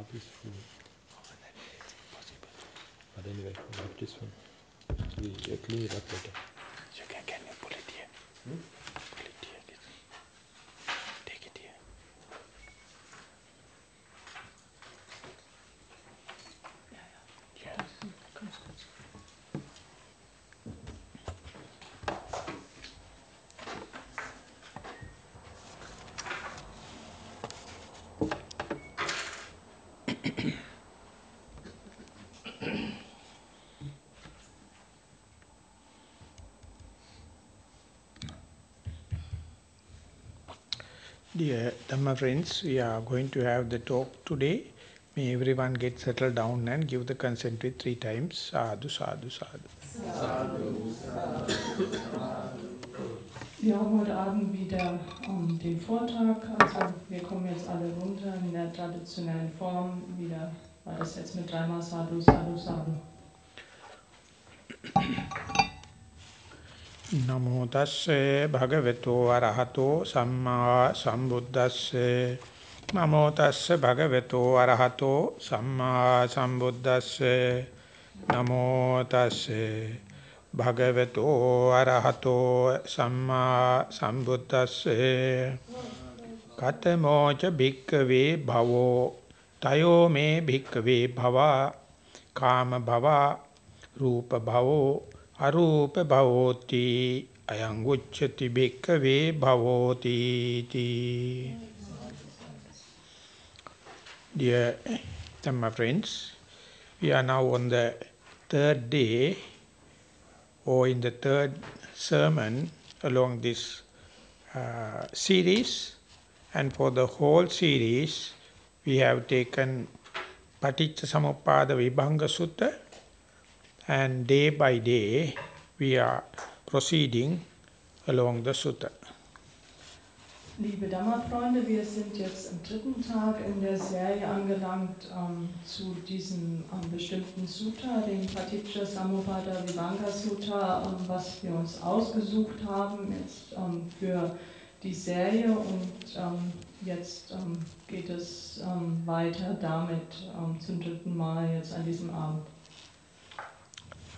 heart is full. But anyway, not this one. We clean it up later. So can you pull it here? Pull it here. Take it here. Yeah. Dear Dhamma friends, we are going to have the talk today. May everyone get settled down and give the consent with 3 times. Sadhu, sadhu, sadhu. Wir haben heute Abend wieder den Vortrag, also wir kommen jetzt alle runter in der traditionellen Form. Wieder war das jetzt mit 3-mal Sadhu, Sadhu, Sadhu. Namo tasse bhagavato arahato samma sambuddhasse. Namo tasse bhagavato arahato samma sambuddhasse. Namo tasse bhagavato arahato samma sambuddhasse. Katamo ca bhikkhave bhavo tayo me bhikkhave bhava kama bhava rupa bhavo arupa bhavoti ayang uchchati bhikkhave bhavoti ti. Dear Dhamma friends, we are now on the 3rd day or in the 3rd sermon along this series, and for the whole series we have taken Patichcha Samuppada Vibhanga Sutta, and day by day we are proceeding along the Sutta. Liebe Dhamma-Freunde, wir sind jetzt am 3. Tag in der Serie angelangt zu diesem bestimmten Sutta, dem Patichcha Samuppada Vibhanga Sutta, was wir uns ausgesucht haben jetzt für die Serie, und jetzt geht es weiter damit zum 3. Mal jetzt an diesem Abend.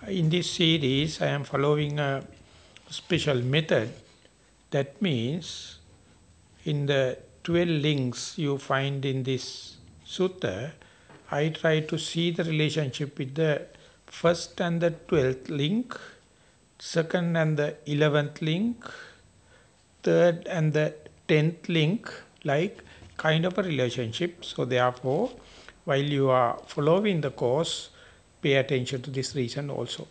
In this series I am following a special method. That means in the 12 links you find in this sutta, I try to see the relationship with the first and the 12th link, second and the 11th link, third and the 10th link, like kind of a relationship. So therefore, while you are following the course, pay attention to this reason also.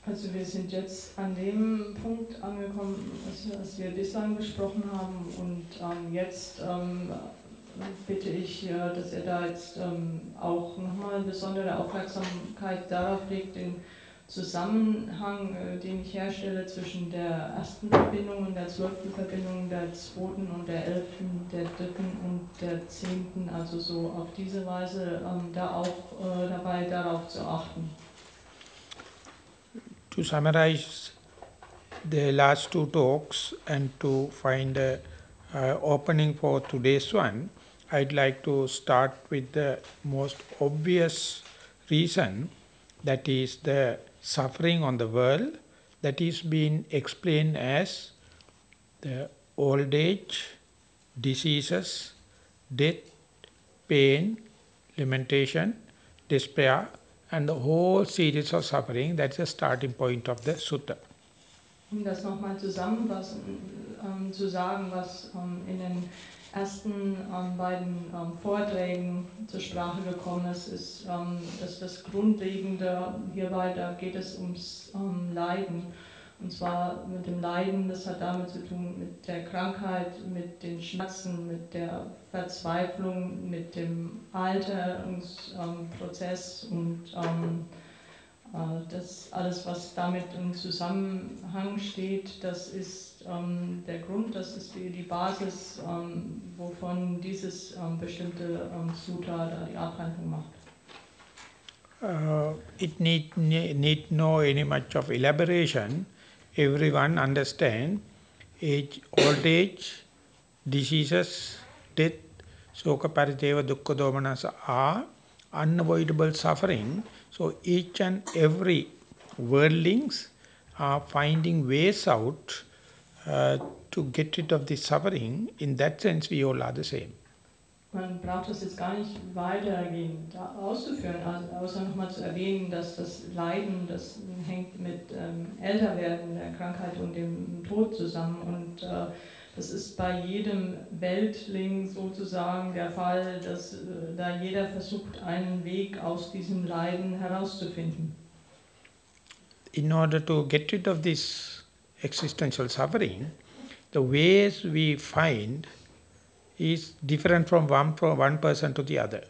Also wir sind jetzt an dem Punkt angekommen, was wir bislang besprochen haben, und jetzt bitte ich, dass er da jetzt auch nochmal besondere Aufmerksamkeit darauf legt, den Zusammenhang, den ich herstelle zwischen der 1. Verbindung und der 12. Verbindung, der 2. und der 11., der 3. und der 10., also so auf diese Weise da auch dabei darauf zu achten. To summarize the last 2 talks and to find a opening for today's one, I'd like to start with the most obvious reason, that is the suffering on the world, that is being explained as the old age, diseases, death, pain, lamentation, despair, and the whole series of suffering. That's the starting point of the sutta. Das nochmal zusammenfassen, zu sagen, was in den ersten beiden Vorträgen zur Sprache gekommen ist, ist dass das Grundlegende hierbei, da geht es ums Leiden. Und zwar mit dem Leiden, das hat damit zu tun mit der Krankheit, mit den Schmerzen, mit der Verzweiflung, mit dem Alterungsprozess und das alles, was damit im Zusammenhang steht, das ist der Grund, das ist die Basis, wovon dieses bestimmte Sutta da die Abhandlung macht. It need no any much of elaboration. Everyone understand old age, diseases, death, Soka parideva dukkha domanasa are unavoidable suffering. So each and every worldlings are finding ways out to get rid of the suffering. In that sense, we all are the same. Man braucht das jetzt gar nicht weitergehend auszuführen, außer nochmal zu erwähnen, dass das Leiden, das hängt mit Älterwerden, der Krankheit und dem Tod zusammen. Und das ist bei jedem Weltling sozusagen der Fall, dass da jeder versucht, einen Weg aus diesem Leiden herauszufinden. In order to get rid of this existential suffering, the ways we find is different from one person to the other.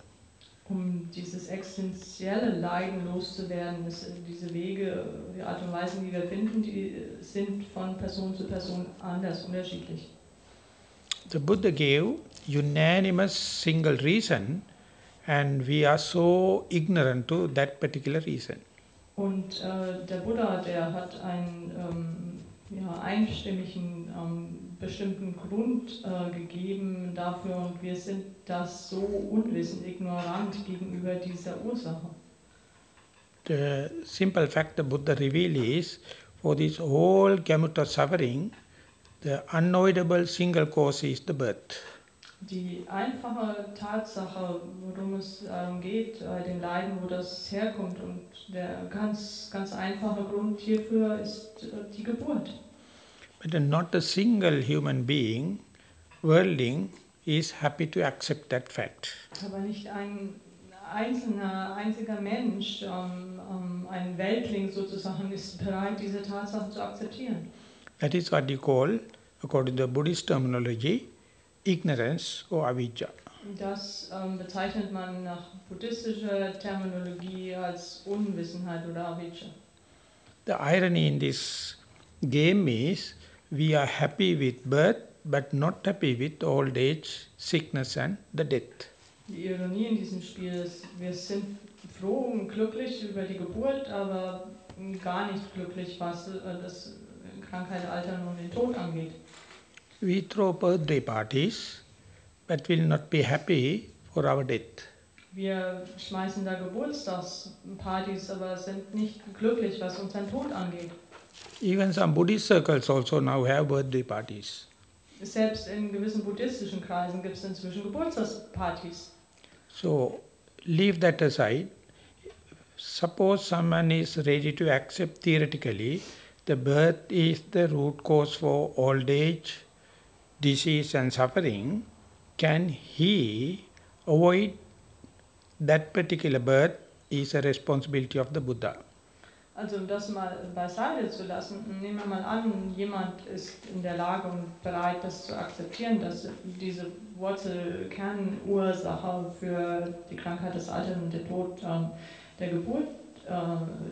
Dieses existenzielle Leiden loszuwerden, diese Wege, die Art und Weisen, die wir finden, die sind von Person zu Person anders, unterschiedlich. The Buddha gave unanimous single reason, and we are so ignorant to that particular reason. Und der Buddha, der hat einen ja, einstimmigen bestimmten Grund gegeben dafür und wir sind das so unwissend, ignorant gegenüber dieser Ursache. The simple fact the Buddha revealed is, for this whole gamut of suffering, the unavoidable single cause is the birth. Die einfache Tatsache, worum es geht, den Leiden, wo das herkommt und der ganz einfache Grund hierfür ist die Geburt. But not a single human being, worldling, is happy to accept that fact. Aber nicht ein einziger Mensch, ein Weltling sozusagen, ist bereit, diese Tatsache zu akzeptieren. That is what you call, according to the Buddhist terminology, ignorance or avijja. Das bezeichnet man nach buddhistischer Terminologie als Unwissenheit oder Avijja. The irony in this game is, we are happy with birth, but not happy with old age, sickness and the death. Die Ironie in diesem Spiel ist, wir sind froh und glücklich über die Geburt, aber gar nicht glücklich, was das Krankheit, Altern und den Tod angeht. We throw birthday parties, but will not be happy for our death. Wir schmeißen da Geburtstagspartys, aber sind nicht glücklich, was unseren Tod angeht. Even some Buddhist circles also now have birthday parties. Selbst in gewissen buddhistischen Kreisen gibt es inzwischen Geburtstagspartys. So, leave that aside. Suppose someone is ready to accept theoretically the birth is the root cause for old age, disease and suffering. Can he avoid that particular birth is a responsibility of the Buddha. Also um das mal beiseite zu lassen, nehmen wir mal an, jemand ist in der Lage und bereit, das zu akzeptieren, dass diese Wurzelkernursache für die Krankheit, das Altern und der Tod der Geburt,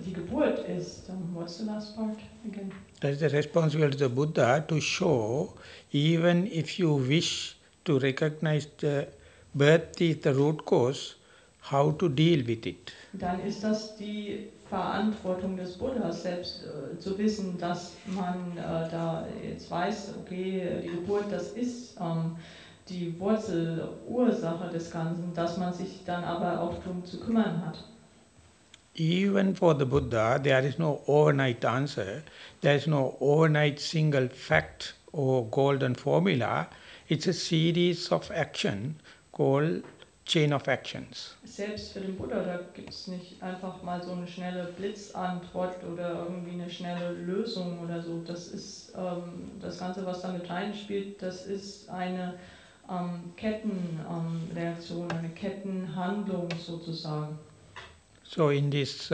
die Geburt ist. What's the last part again? That is the responsibility of the Buddha to show, even if you wish to recognize the birth is the root cause, how to deal with it. Dann ist das die Verantwortung des Buddhas, selbst zu wissen, dass man da jetzt weiß, okay, die Geburt, das ist die Wurzelursache des Ganzen, dass man sich dann aber auch darum zu kümmern hat. Even for the Buddha, there is no overnight answer. There is no overnight single fact or golden formula. It's a series of action called chain of actions. Selbst für den Buddha, da gibt es nicht einfach mal so eine schnelle Blitzantwort oder irgendwie eine schnelle Lösung oder so. Das ist das Ganze, was damit reinspielt, das ist eine Kettenreaktion, eine Kettenhandlung sozusagen. So in this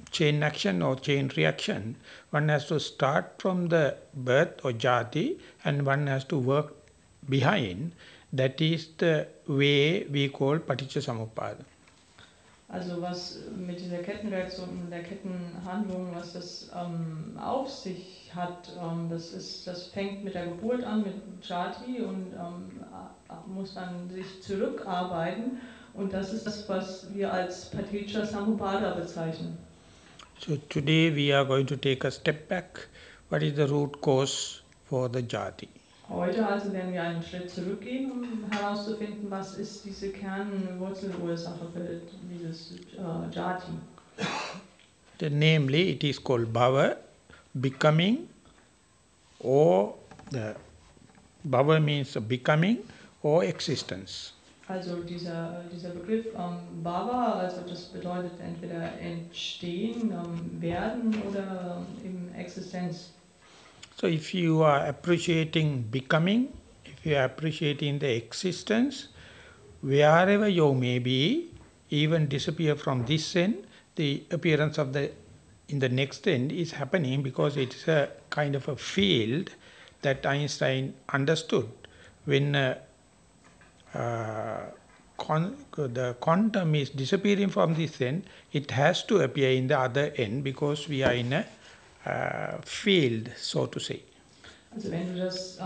chain action or chain reaction, one has to start from the birth or jati and one has to work behind. That is the way we call Patichcha Samuppada. Also was mit dieser Kettenreaktion und der Kettenhandlung, was das auf sich hat, das fängt mit der Geburt an, mit Jati und muss dann sich zurückarbeiten. Und das ist das, was wir als Patichcha Samuppada bezeichnen. So today we are going to take a step back. What is the root cause for the jati? Heute also werden wir einen Schritt zurückgehen, um herauszufinden, was ist diese Kernwurzelursache für dieses Jati. Namely, it is called bhava, becoming, or the bhava means becoming or existence. Also dieser Begriff Bhava, also das bedeutet entweder entstehen, werden oder eben Existenz. So if you are appreciating becoming, if you are appreciating the existence, wherever you may be, even disappear from this end, the appearance of the in the next end is happening because it is a kind of a field that Einstein understood when the quantum is disappearing from this end, it has to appear in the other end because we are in a field, so to say. Also wenn du das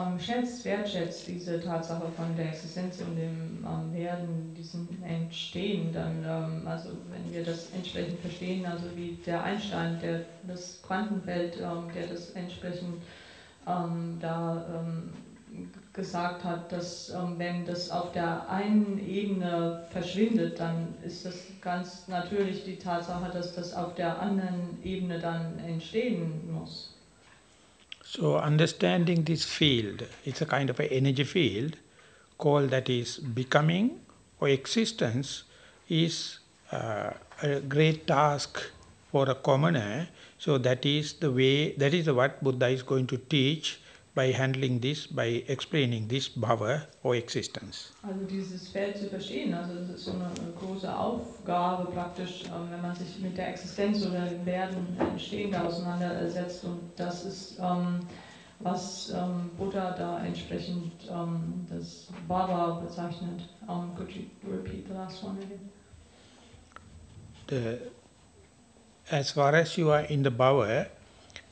wertschätzt, diese Tatsache von der Existenz und dem Werden, diesem Entstehen, dann, also wenn wir das entsprechend verstehen, also wie der Einstein, der das Quantenfeld, der das entsprechend gesagt hat, dass wenn das auf der einen Ebene verschwindet, dann ist das ganz natürlich die Tatsache, dass das auf der anderen Ebene dann entstehen muss. So understanding this field, it's a kind of an energy field called that is becoming or existence is a great task for a commoner. So that is the way, that is what Buddha is going to teach by handling this, by explaining this bhava or existence. Also dieses Feld zu verstehen, also das ist so eine große Aufgabe praktisch, wenn man sich mit der Existenz oder dem Werden, Entstehen da auseinandersetzt, und das ist was Buddha da entsprechend das Bhava bezeichnet. Could you repeat the last one again? As far as you are in the bhava,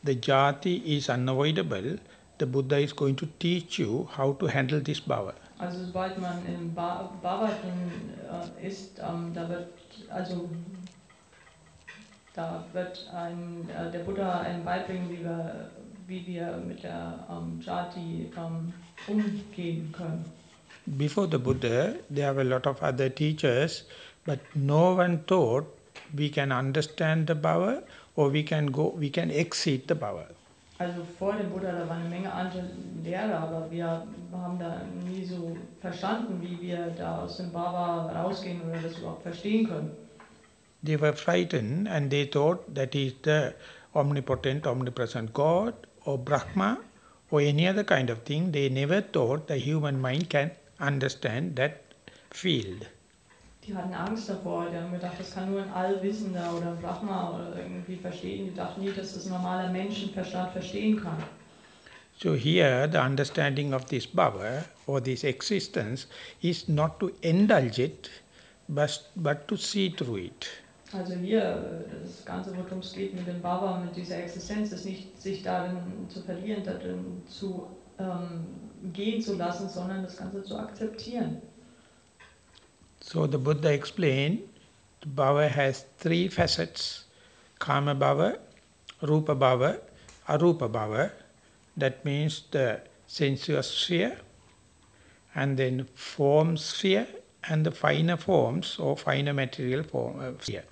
the jati is unavoidable. The Buddha is going to teach you how to handle this bhava. Also sobald man im Bhava drin ist, da wird der Buddha einem beibringen, wie wir mit der Jati umgehen können. Before the Buddha, there were a lot of other teachers, but no one thought we can understand the bhava or we can exceed the bhava. Also vor dem Buddha, da waren eine Menge andere Lehrer, aber wir haben da nie so verstanden, wie wir da aus dem Bhava rausgehen oder das überhaupt verstehen können. They were frightened and they thought that is the omnipotent, omnipresent God or Brahma or any other kind of thing. They never thought the human mind can understand that field. Die hatten Angst davor, die haben gedacht, das kann nur ein Allwissender oder ein Brahma oder irgendwie verstehen. Die dachten nie, dass das ein normaler Menschenverstand verstehen kann. So here the understanding of this bhava or this existence is not to indulge it, but to see through it. Also hier, das Ganze, worum es geht mit dem Bhava, mit dieser Existenz, ist nicht sich darin zu verlieren, darin zu gehen zu lassen, sondern das Ganze zu akzeptieren. So the Buddha explained, the bhava has three facets: kama bhava, rupa bhava, arupa bhava. That means the sensuous sphere, and then form sphere, and the finer forms or finer material sphere.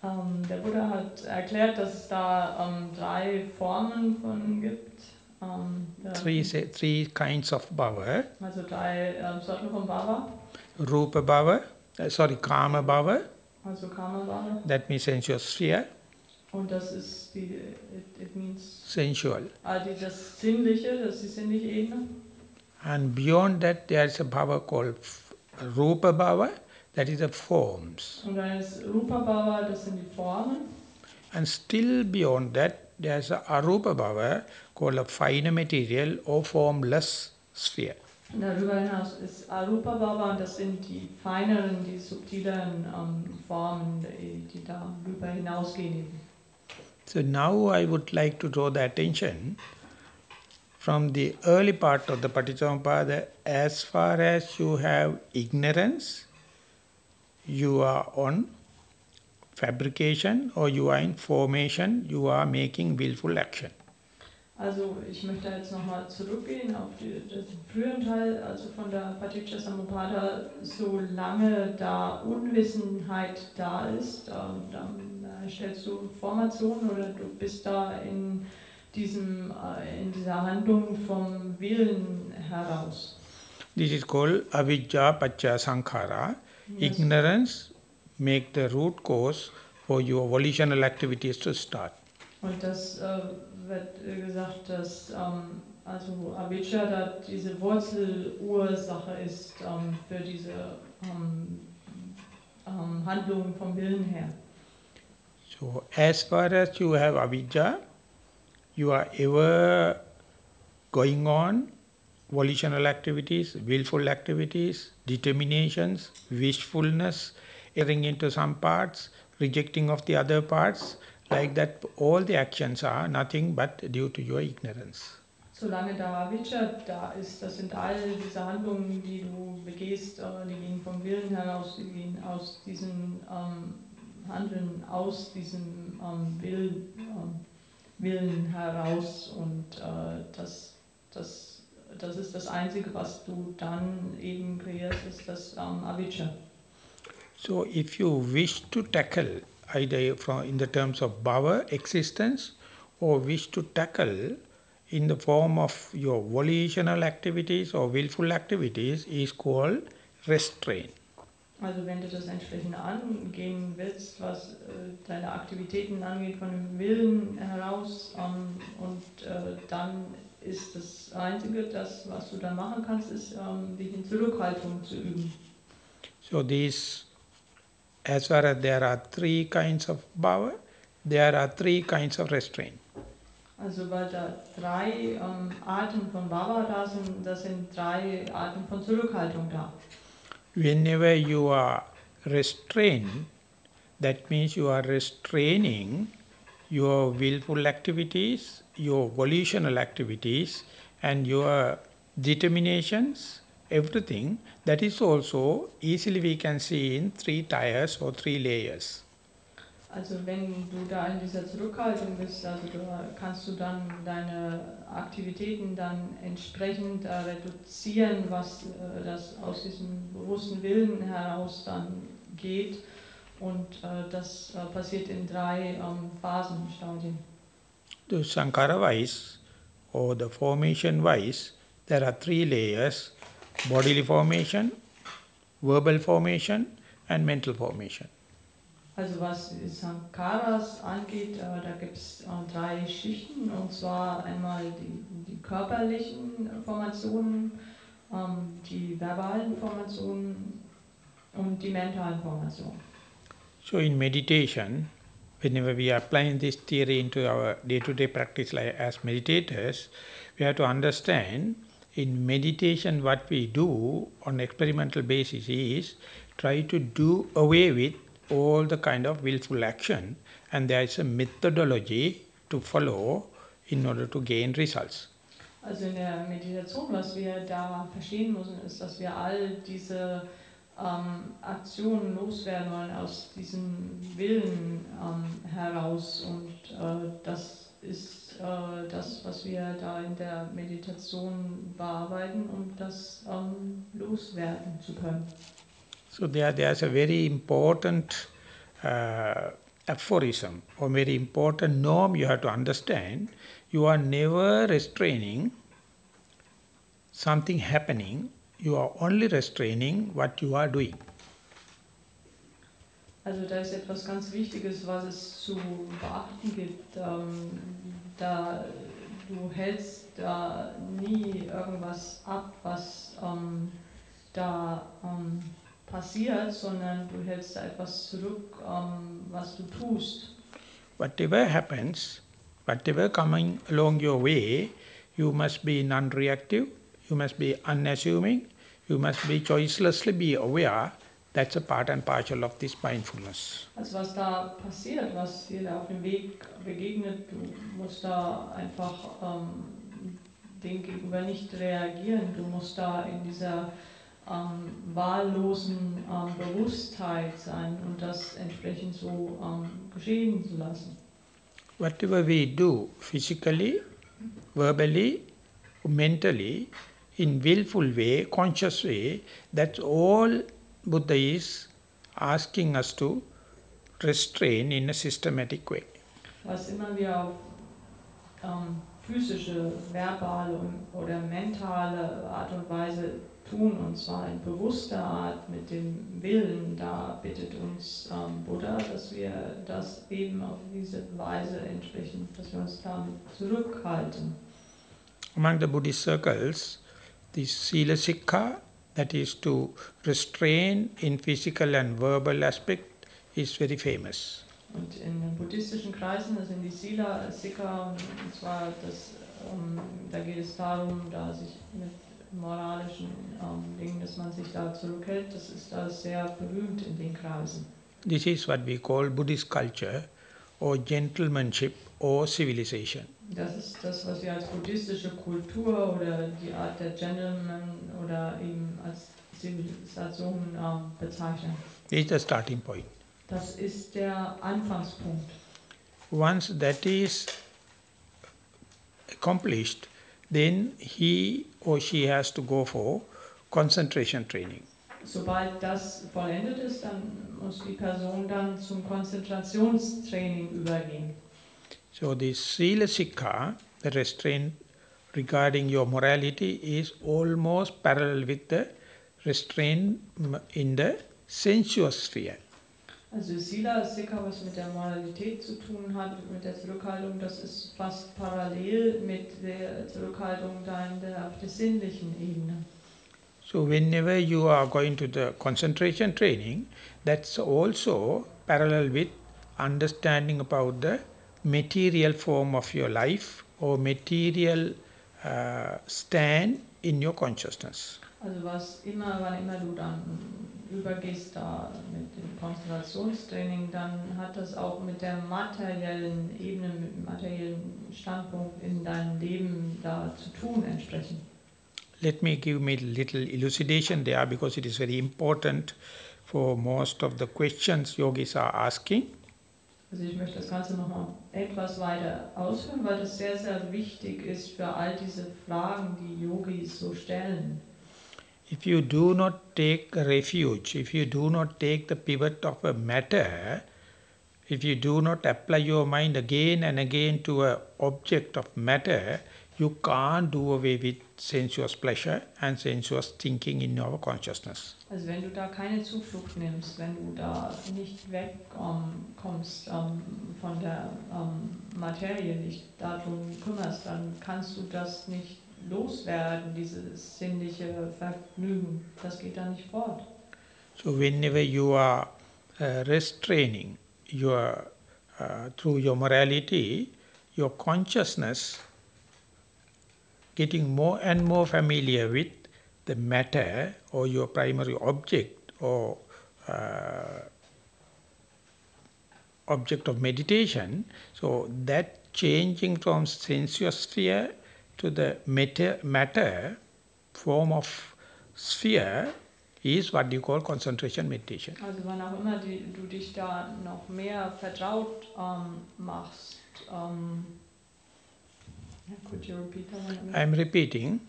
Der Buddha hat erklärt, dass es da drei Formen von gibt. Three kinds of bhava. Also drei Sorten von Bhava. Rupa bhava, kama bhava. Also Kama Bhava. That means sensuous sphere. Und das ist it means sensual. Das Sinnliche, das ist die sinnliche Ebene. And beyond that there is a bhava called rupa bhava, that is the forms. Und dann ist Rupa Bhava, das sind die Formen. And still beyond that there is a arupa bhava called a finer material or formless sphere. Und darüber hinaus ist Arupa Bhava, und das sind die feineren, die subtileren Formen, die darüber hinausgehen eben. So now I would like to draw the attention from the early part of the Patichcha, as far as you have ignorance, you are on fabrication or you are in formation, you are making willful action. Also ich möchte jetzt nochmal zurückgehen auf den früheren Teil, also von der Patichcha Samuppada, solange da Unwissenheit da ist, dann stellst du Formationen oder du bist da in dieser Handlung vom Willen heraus. This is called avijja paccaya sankhara. Das, Ignorance make the root cause for your volitional activities to start. und das wird gesagt, dass also Avijja da diese Wurzelursache ist für diese Handlungen vom Willen her. So as far as you have avijja, you are ever going on volitional activities, willful activities, determinations, wishfulness, entering into some parts, rejecting of the other parts, like that all the actions are nothing but due to your ignorance. Solange da Avijja da ist, das sind all diese Handlungen, die du begehst, die gehen vom Willen heraus, die gehen aus diesem Handeln, aus diesem Willen heraus und das ist das Einzige, was du dann eben kreierst, ist das Avijja. So if you wish to tackle either from in the terms of bhava, existence, or wish to tackle in the form of your volitional activities or willful activities is called restraint. Also wenn du das entsprechend angehen willst, was deine Aktivitäten angeht, von dem Willen heraus und dann ist das Einzige, das, was du dann machen kannst, ist, dich in Zurückhaltung zu üben. So these, as far as there are three kinds of bhava, there are three kinds of restraint. Also weil da drei Arten von Bhava da sind, das sind drei Arten von Zurückhaltung da. Whenever you are restrained, that means you are restraining your willful activities, your volitional activities, and your determinations, everything. That is also easily we can see in three tiers or three layers. Also wenn du da in dieser Zurückhaltung bist, also kannst du dann deine Aktivitäten dann entsprechend reduzieren, was das aus diesem bewussten Willen heraus dann geht. Und das passiert in drei Phasen, Stadien. The Sankara wise or the formation wise, there are three layers: bodily formation, verbal formation, and mental formation. Also was Sankaras angeht, da gibt es drei Schichten, und zwar einmal die körperlichen Formationen, die verbalen Formationen und die mentalen Formationen. So in meditation, whenever we are applying this theory into our day-to-day practice like as meditators, we have to understand in meditation what we do on experimental basis is try to do away with all the kind of willful action, and there is a methodology to follow in order to gain results. Also in der Meditation, was wir da verstehen müssen, ist, dass wir all diese Aktionen loswerden wollen aus diesem Willen heraus. Und das ist das, was wir da in der Meditation bearbeiten, um das loswerden zu können. So there's a very important aphorism or very important norm you have to understand. You are never restraining something happening. You are only restraining what you are doing. Also da ist etwas ganz Wichtiges, was es zu beachten gibt. Da du hältst da nie irgendwas ab, was da passiert, sondern du hältst da etwas zurück, was du tust. Whatever happens, whatever coming along your way, you must be non-reactive, you must be unassuming, you must be choicelessly be aware. That's a part and parcel of this mindfulness. Also was da passiert, was dir da auf dem Weg begegnet, du musst da einfach dem gegenüber nicht reagieren. Du musst da in dieser wahllosen Bewusstheit sein und das entsprechend so geschehen zu lassen. Whatever we do physically, verbally, mentally, in willful way, conscious way. That's all Buddha is asking us to restrain in a systematic way. Was immer wir auf physische, verbale oder mentale Art und Weise tun, und zwar in bewusster Art mit dem Willen, da bittet uns Buddha, dass wir das eben auf diese Weise entsprechend, dass wir uns damit zurückhalten. Among the Buddhist circles, the Sila Sikha, that is to restrain in physical and verbal aspect, is very famous. Und in den buddhistischen Kreisen, das sind die Sila Sikha, und zwar da geht es darum, da sich mit moralischen Dingen, dass man sich da zurückhält, das ist da sehr berühmt in den Kreisen. This is what we call Buddhist culture or gentlemanship or civilization. Das ist das, was wir als buddhistische Kultur oder die Art der Gentleman oder eben als Zivilisation bezeichnen. This is the starting point. Das ist der Anfangspunkt. Once that is accomplished, then he or she has to go for concentration training. Sobald das vollendet ist, dann muss die Person dann zum Konzentrationstraining übergehen. So the Sila Sikha, the restraint regarding your morality, is almost parallel with the restraint in the sensuous sphere. Also Sila Sikha, was mit der Moralität zu tun hat, mit der Zurückhaltung, das ist fast parallel mit der Zurückhaltung da auf der sinnlichen Ebene. So whenever you are going to the concentration training, that's also parallel with understanding about the material form of your life or material stand in your consciousness. Also wann immer du dann übergehst da mit dem Konzentrationstraining, dann hat das auch mit der materiellen Ebene, mit dem materiellen Standpunkt in deinem Leben da zu tun entsprechend. Let me give me a little elucidation there because it is very important for most of the questions yogis are asking. Also ich möchte das Ganze nochmal etwas weiter ausführen, weil das sehr, sehr wichtig ist für all diese Fragen, die Yogis so stellen. If you do not take refuge, if you do not take the pivot of a matter, if you do not apply your mind again and again to an object of matter, you can't do away with sensuous pleasure and sensuous thinking in your consciousness. Also wenn du da keine Zuflucht nimmst, wenn du da nicht wegkommst von der Materie, nicht darum kümmerst, dann kannst du das nicht loswerden, dieses sinnliche Vergnügen. Das geht da nicht fort. So whenever you are restraining through your morality, your consciousness getting more and more familiar with the matter or your primary object or object of meditation, so that changing from sensuous sphere to the matter form of sphere is what you call concentration meditation. Also wann auch immer du dich da noch mehr vertraut machst, could you repeat that one? I am repeating,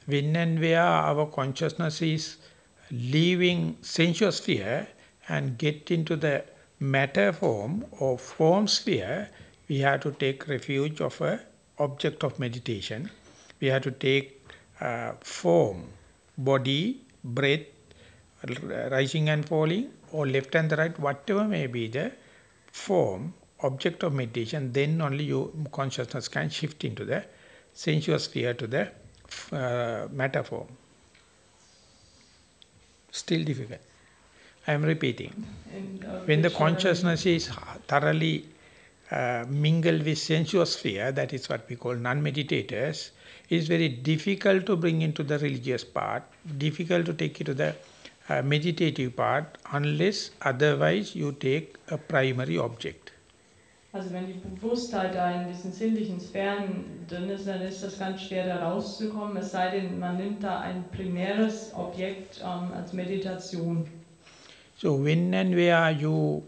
when and where our consciousness is leaving sensuous sphere and get into the matter form or form sphere, we have to take refuge of a object of meditation. We have to take form, body, breath, rising and falling, or left and the right, whatever may be the form, object of meditation, then only your consciousness can shift into the sensuous sphere to the matter form. Still difficult. I am repeating. When the consciousness is thoroughly mingled with sensuous sphere, that is what we call non-meditators, it is very difficult to bring into the religious part, difficult to take it to the meditative part, unless otherwise you take a primary object. Also wenn die Bewusstheit da in diesen sinnlichen Sphären drin ist, dann ist das ganz schwer da rauszukommen, es sei denn, man nimmt da ein primäres Objekt als Meditation. So when and where you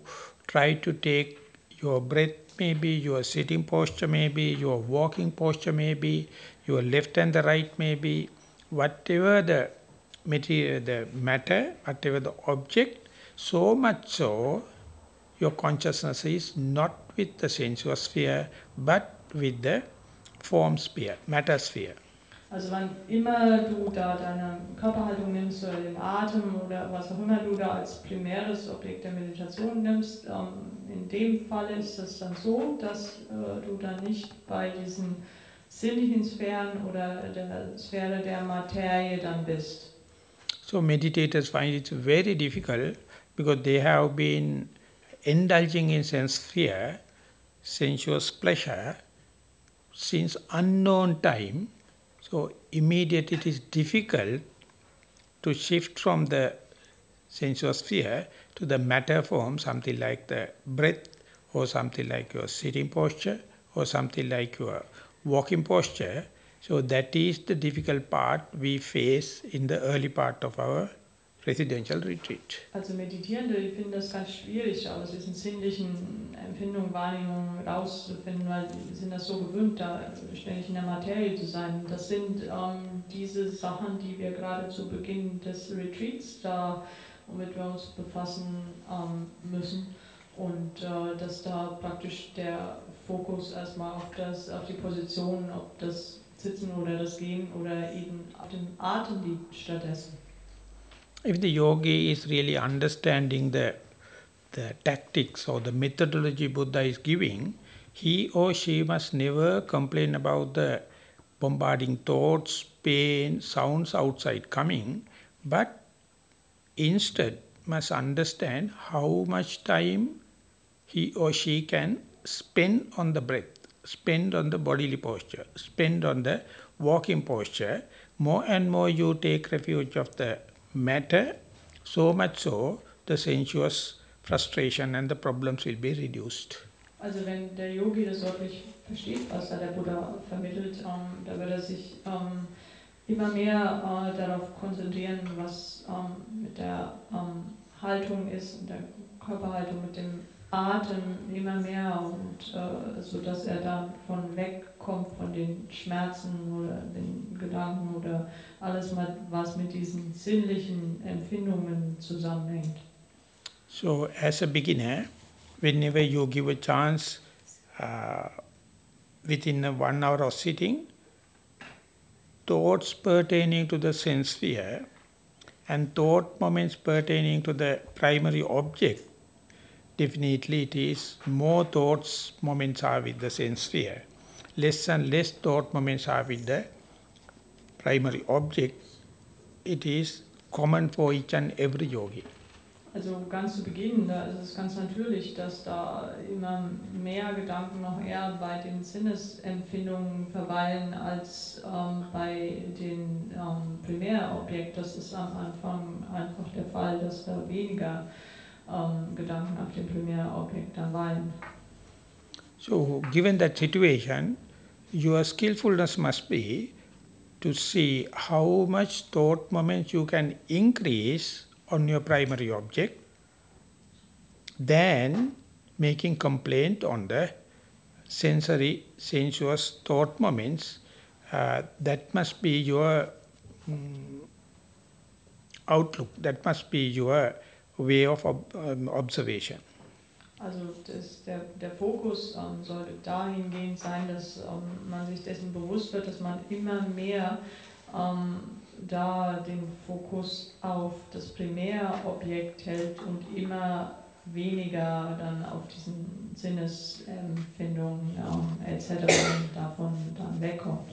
try to take your breath maybe, your sitting posture maybe, your walking posture maybe, your left and the right maybe, whatever the material, the matter, whatever the object, so much so your consciousness is not with the sensuous sphere, but with the form sphere, matter sphere. Also wann immer du da deine Körperhaltung nimmst oder den Atem oder was auch immer du da als primäres Objekt der Meditation nimmst, in dem Falle ist es dann so, dass du dann nicht bei diesen sinnlichen Sphären oder der Sphäre der Materie dann bist. So meditators find it very difficult because they have been indulging in sense sphere, sensuous pleasure, since unknown time. So immediately it is difficult to shift from the sensuous sphere to the matter form, something like the breath, or something like your sitting posture, or something like your walking posture. So that is the difficult part we face in the early part of our residential retreat. Also Meditierende, die finden das ganz schwierig, aus diesen sinnlichen Empfindungen, Wahrnehmungen rauszufinden, weil die sind das so gewöhnt, da ständig in der Materie zu sein. Das sind diese Sachen, die wir gerade zu Beginn des Retreats da, womit wir uns befassen müssen. Und dass da praktisch der Fokus erstmal auf die Position, ob das Sitzen oder das Gehen oder eben auf dem Atem liegt stattdessen. If the yogi is really understanding the tactics or the methodology Buddha is giving, he or she must never complain about the bombarding thoughts, pain, sounds outside coming, but instead must understand how much time he or she can spend on the breath, spend on the bodily posture, spend on the walking posture. More and more you take refuge of the matter, so much so the sensuous frustration and the problems will be reduced. Also wenn der Yogi das wirklich versteht, was da der Buddha vermittelt, da wird er sich immer mehr darauf konzentrieren, was mit der Haltung ist, mit der Körperhaltung, mit dem Atem immer mehr und so dass er dann von wegkommt von den Schmerzen oder den Gedanken oder alles, was mit diesen sinnlichen Empfindungen zusammenhängt. So as a beginner, whenever you give a chance within 1 hour of sitting, thoughts pertaining to the sense sphere and thought moments pertaining to the primary object, definitely it is more thoughts moments are with the sense sphere. Less and less thought moments are with the primary object. It is common for each and every yogi. Also ganz zu Beginn, da ist es ganz natürlich, dass da immer mehr Gedanken noch eher bei den Sinnesempfindungen verweilen als bei den Primärobjekt. Das ist am Anfang einfach der Fall, dass da weniger Gedanken auf dem Primärobjekt dann weilen. So given that situation, your skillfulness must be to see how much thought moments you can increase on your primary object, then making complaint on the sensory, sensuous thought moments. That must be your outlook, that must be your way of observation. Also der Fokus sollte dahingehend sein, dass man sich dessen bewusst wird, dass man immer mehr da den Fokus auf das Primärobjekt hält und immer weniger dann auf diesen Sinnesempfindungen etc. davon dann wegkommt.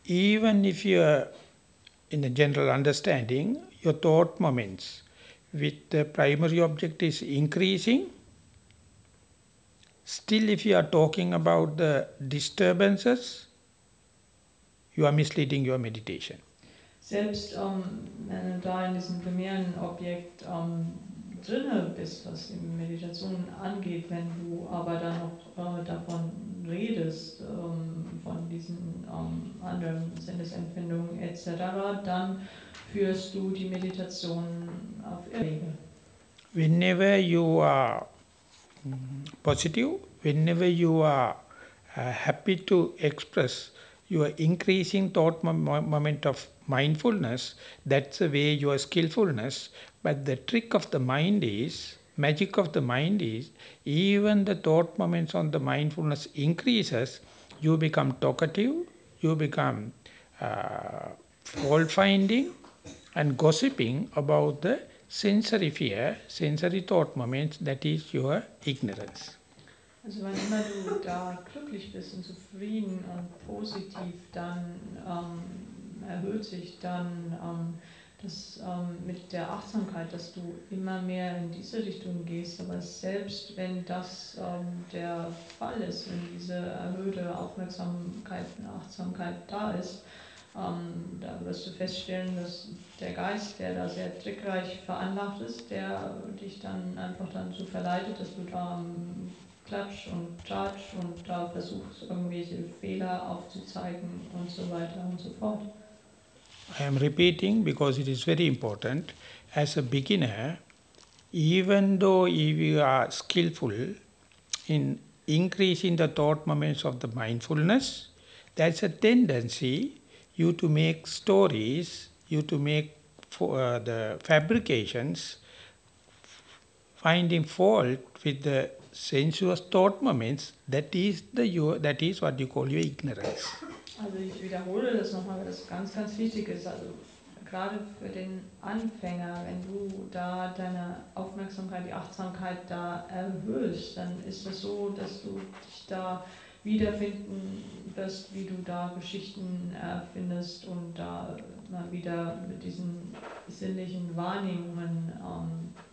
Even if you are in a general understanding, your thought moments with the primary object is increasing, still if you are talking about the disturbances, you are misleading your meditation. Selbst wenn du da in diesem primären Objekt drinne bist, was die Meditation angeht, wenn du aber dann noch davon redest, von diesen anderen Sinnesempfindungen etc., dann führst du die Meditation auf Irrwege. Whenever you are positive, whenever you are happy to express your increasing thought moment of mindfulness, that's the way your skillfulness. But the trick of the mind is, magic of the mind is, even the thought moments on the mindfulness increases, you become talkative, you become fault finding and gossiping about the sensory fear, sensory thought moments, that is your ignorance. Also wann immer du da glücklich bist und zufrieden und positiv, dann erhöht sich dann das mit der Achtsamkeit, dass du immer mehr in diese Richtung gehst. Aber selbst wenn das der Fall ist, wenn diese erhöhte Aufmerksamkeit, Achtsamkeit da ist, da wirst du feststellen, dass der Geist, der da sehr trickreich veranlagt ist, der dich dann einfach dazu verleitet, dass du da Klatsch und Tratsch und da versuchst, irgendwelche Fehler aufzuzeigen und so weiter und so fort. I am repeating because it is very important. As a beginner, even though if you are skillful in increasing the thought moments of the mindfulness, there's a tendency you to make stories, you to make the fabrications, finding fault with the sensuous thought moments. That is what you call your ignorance. Also ich wiederhole das nochmal, weil das ganz, ganz wichtig ist. Also gerade für den Anfänger, wenn du da deine Aufmerksamkeit, die Achtsamkeit da erhöhst, dann ist es so, dass du dich da wiederfinden wirst, wie du da Geschichten erfindest und da mal wieder mit diesen sinnlichen Wahrnehmungen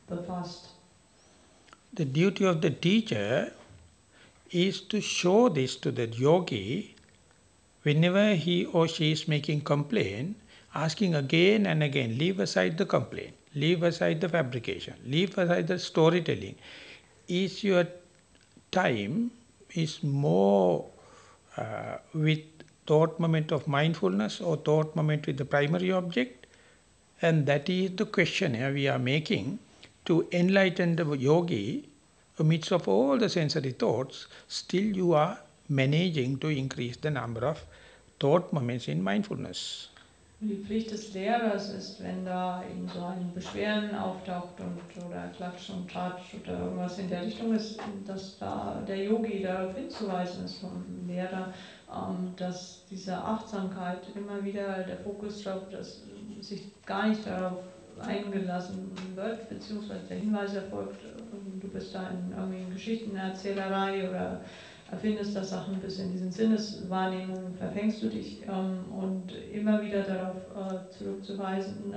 befasst. The duty of the teacher is to show this to the yogi whenever he or she is making complaint, asking again and again, leave aside the complaint, leave aside the fabrication, leave aside the storytelling. Is your time is more with thought moment of mindfulness or thought moment with the primary object? And that is the question here we are making to enlighten the yogi amidst of all the sensory thoughts, still you are managing to increase the number of thought moments in mindfulness. Die Pflicht des Lehrers ist, wenn da eben so ein Beschweren auftaucht oder Klatsch und Tratsch oder irgendwas in der Richtung ist, dass da der Yogi darauf hinzuweisen ist vom Lehrer, dass diese Achtsamkeit immer wieder der Fokus darauf, dass sich gar nicht darauf eingelassen wird, beziehungsweise der Hinweis erfolgt, du bist da in irgendwelchen Geschichtenerzählerei oder erfindest da Sachen bis in diesen Sinneswahrnehmungen, verfängst du dich und immer wieder darauf zurückzuweisen,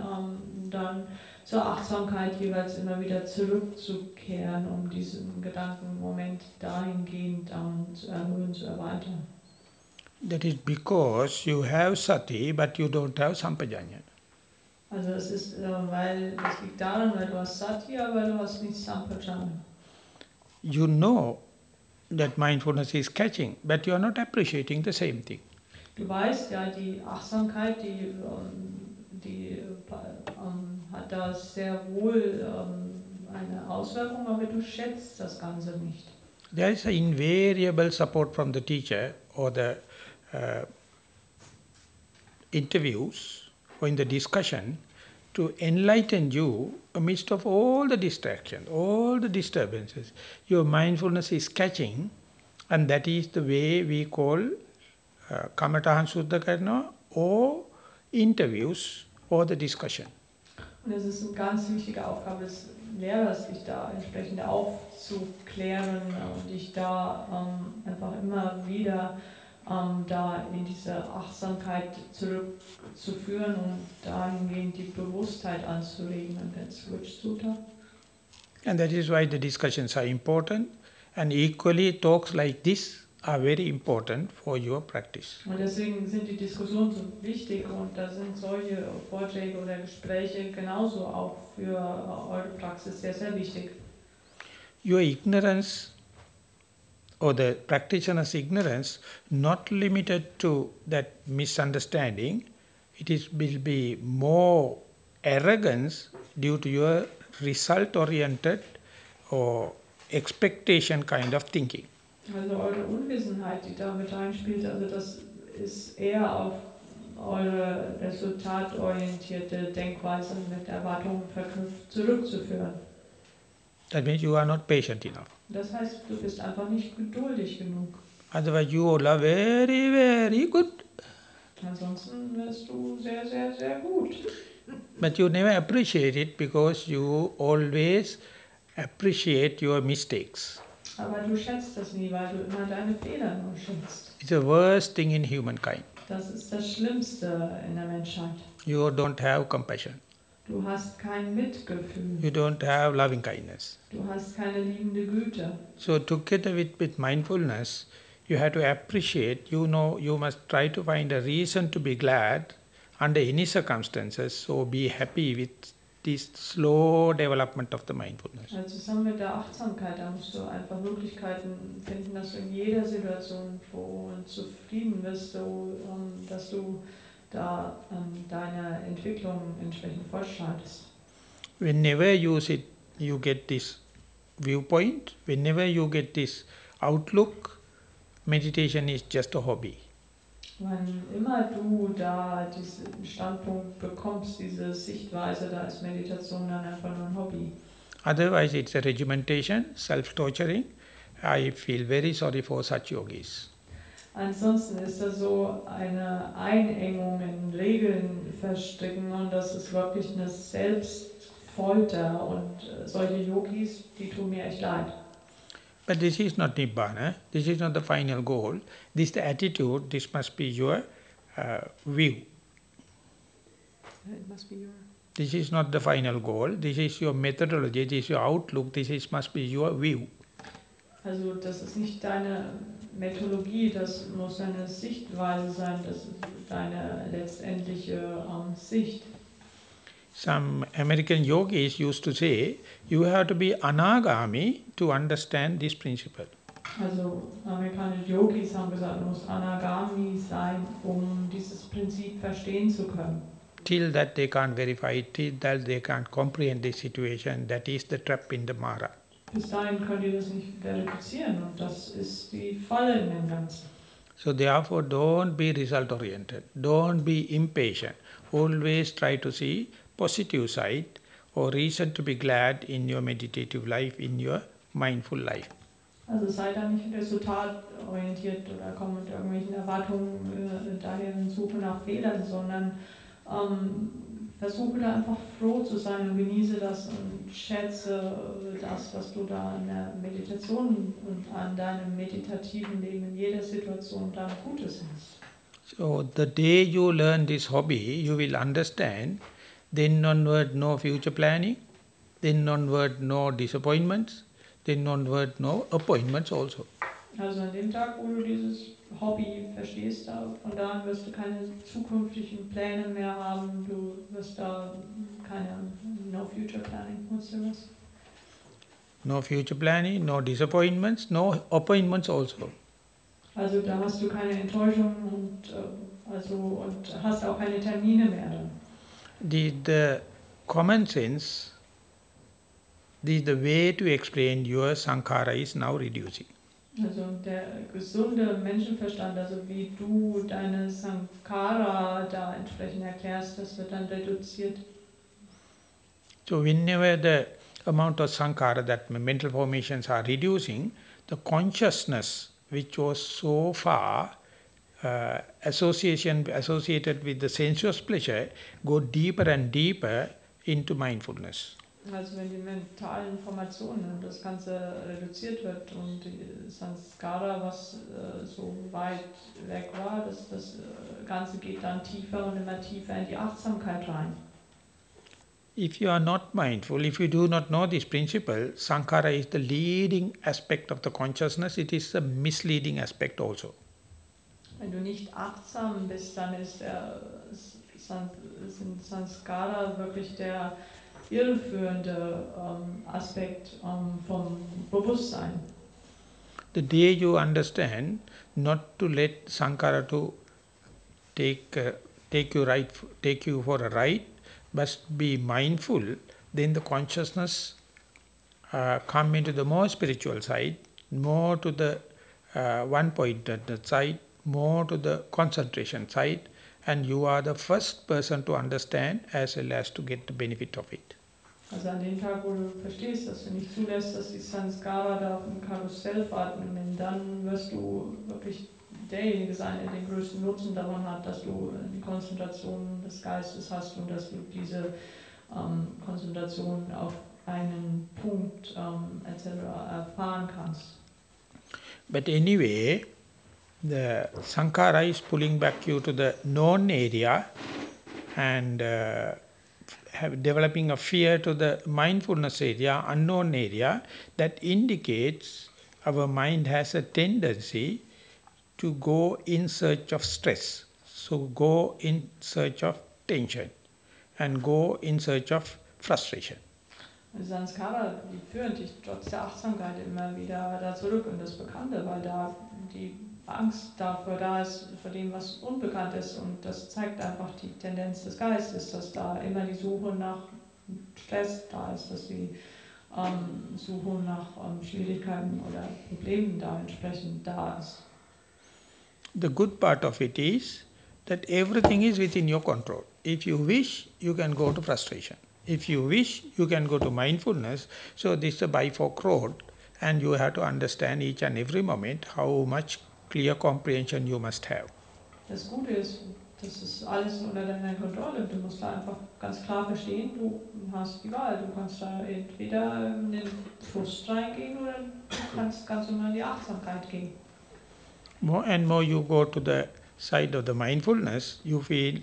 dann zur Achtsamkeit jeweils immer wieder zurückzukehren, um diesen Gedankenmoment dahingehend zu erhöhen, zu erweitern. That is because you have sati but you don't have sampajanya. Also das ist, weil das liegt daran, weil du hast Sati, aber du hast nicht Sampajanya. You know that mindfulness is catching, but you are not appreciating the same thing. Du weißt ja, die Achtsamkeit, die hat da sehr wohl eine Auswirkung, aber du schätzt das Ganze nicht. There is an invariable support from the teacher or the interviews or in the discussion to enlighten you amidst of all the distractions, all the disturbances. Your mindfulness is catching, and that is the way we call Kamatahan Suddha Karna or interviews or the discussion. Und es ist eine ganz wichtige Aufgabe des Lehrers, dich da entsprechend aufzuklären und dich da einfach immer wieder da in diese Achtsamkeit zurückzuführen und dahingehend die Bewusstheit anzuregen. And that's which sutta? And that is why the discussions are important, and equally talks like this are very important for your practice. Und deswegen sind die Diskussionen so wichtig und da sind solche Vorträge oder Gespräche genauso auch für eure Praxis sehr, sehr wichtig. Your ignorance or the practitioner's ignorance not limited to that misunderstanding, will be more arrogance due to your result-oriented or expectation kind of thinking. Also eure Unwissenheit, die da mit reinspielt, also das ist eher auf eure resultatorientierte Denkweise mit Erwartungen verknüpft zurückzuführen. That means you are not patient enough. Das heißt, du bist einfach nicht geduldig genug. Otherwise you all are very, very good. Ansonsten wärst du sehr, sehr, sehr gut. But you never appreciate it because you always appreciate your mistakes. Aber du schätzt das nie, weil du immer deine Fehler nur schätzt. It's the worst thing in humankind. Das ist das Schlimmste in der Menschheit. You don't have compassion. Du hast kein Mitgefühl. You don't have loving kindness. Du hast keine liebende Güte. So together with mindfulness, you have to appreciate, you must try to find a reason to be glad under any circumstances. So be happy with this slow development of the mindfulness. Also zusammen mit der Achtsamkeit, da musst du einfach Möglichkeiten finden, dass du in jeder Situation froh und zufrieden bist, so, dass du da deine Entwicklung entsprechend fortschreitest. Whenever you sit, you get this viewpoint. Whenever you get this outlook, meditation is just a hobby. Wann immer du da diesen Standpunkt bekommst, diese Sichtweise, da ist Meditation dann einfach nur ein Hobby. Otherwise it's a regimentation, self-torturing. I feel very sorry for such yogis. Ansonsten ist das so eine Einengung in Regeln verstricken und das ist wirklich eine Selbstfolter und solche Yogis, die tun mir echt leid. But this is not Nibbana, this is not the final goal. This is the attitude, this must be your view. It must be your... This is not the final goal, this is your methodology, this is your outlook, must be your view. Also das ist nicht deine Methodologie, das muss deine Sichtweise sein, das ist deine letztendliche Sicht. Some American yogis used to say, you have to be anagami to understand this principle. Also amerikanische Yogis haben gesagt, du musst Anagami sein, um dieses Prinzip verstehen zu können. Till that they can't verify, till that they can't comprehend this situation, that is the trap in the Mara. Bis dahin könnt ihr das nicht verifizieren und das ist die Falle in dem Ganzen. So therefore don't be result oriented, don't be impatient, always try to see positive side or reason to be glad in your meditative life, in your mindful life. Also sei da nicht resultatorientiert oder komm mit irgendwelchen Erwartungen daher in Suche nach Fehlern, sondern versuche da einfach froh zu sein und genieße das und schätze das, was du da in der Meditation und an deinem meditativen Leben in jeder Situation dann Gutes hast. So the day you learn this hobby, you will understand, then onward no future planning, then onward no disappointments, then onward no appointments also. Also an dem Tag, wo du dieses Hobby verstehst, von da an wirst du keine zukünftigen Pläne mehr haben, du wirst da keine, no future planning, what's the rest? No future planning, no disappointments, no appointments also. Also da hast du keine Enttäuschungen und hast auch keine Termine mehr dann. The common sense, the way to explain your sankhara is now reducing. Also der gesunde Menschenverstand, also wie du deine Sankhara da entsprechend erklärst, das wird dann reduziert. So whenever the amount of sankhara, that mental formations are reducing, the consciousness which was so far associated with the sensuous pleasure go deeper and deeper into mindfulness. Also wenn die mentalen Informationen und das Ganze reduziert wird und die Sanskara, was so weit weg war, das Ganze geht dann tiefer und immer tiefer in die Achtsamkeit rein. If you are not mindful, if you do not know this principle, sankhara is the leading aspect of the consciousness, it is a misleading aspect also. Wenn du nicht achtsam bist, dann ist sind Sanskara wirklich der irreführende Aspekt vom Bewusstsein. The day you understand not to let sankhara to take you for a ride, but be mindful, then the consciousness come into the more spiritual side, more to the one-pointed side, more to the concentration side, and you are the first person to understand as well as to get the benefit of it. Also an dem Tag, wo du verstehst, dass du nicht zulässt, dass die Sanskara da auf dem Karussell fortnehmen, dann wirst du wirklich derjenige sein, der den größten Nutzen davon hat, dass du die Konzentration des Geistes hast und dass du diese Konzentration auf einen Punkt etc. erfahren kannst. But anyway, the Sankara is pulling back you to the known area and developing a fear to the mindfulness area, unknown area, that indicates our mind has a tendency to go in search of stress. So go in search of tension and go in search of frustration. Sanskara, die führen dich trotz der Achtsamkeit immer wieder da zurück in das Bekannte, weil da die Angst dafür da ist, vor dem, was unbekannt ist. Und das zeigt einfach die Tendenz des Geistes, dass da immer die Suche nach Stress da ist, dass die Suche nach Schwierigkeiten oder Problemen da entsprechend da ist. The good part of it is that everything is within your control. If you wish, you can go to frustration. If you wish, you can go to mindfulness. So this is a bifork road, and you have to understand each and every moment how much clear comprehension you must have. Das Gute ist, das ist alles unter deiner Kontrolle. Du musst da einfach ganz klar verstehen, du hast die Wahl. Du kannst da entweder in den Frust reingehen oder du kannst ganz normal in die Achtsamkeit gehen. More and more you go to the side of the mindfulness, you feel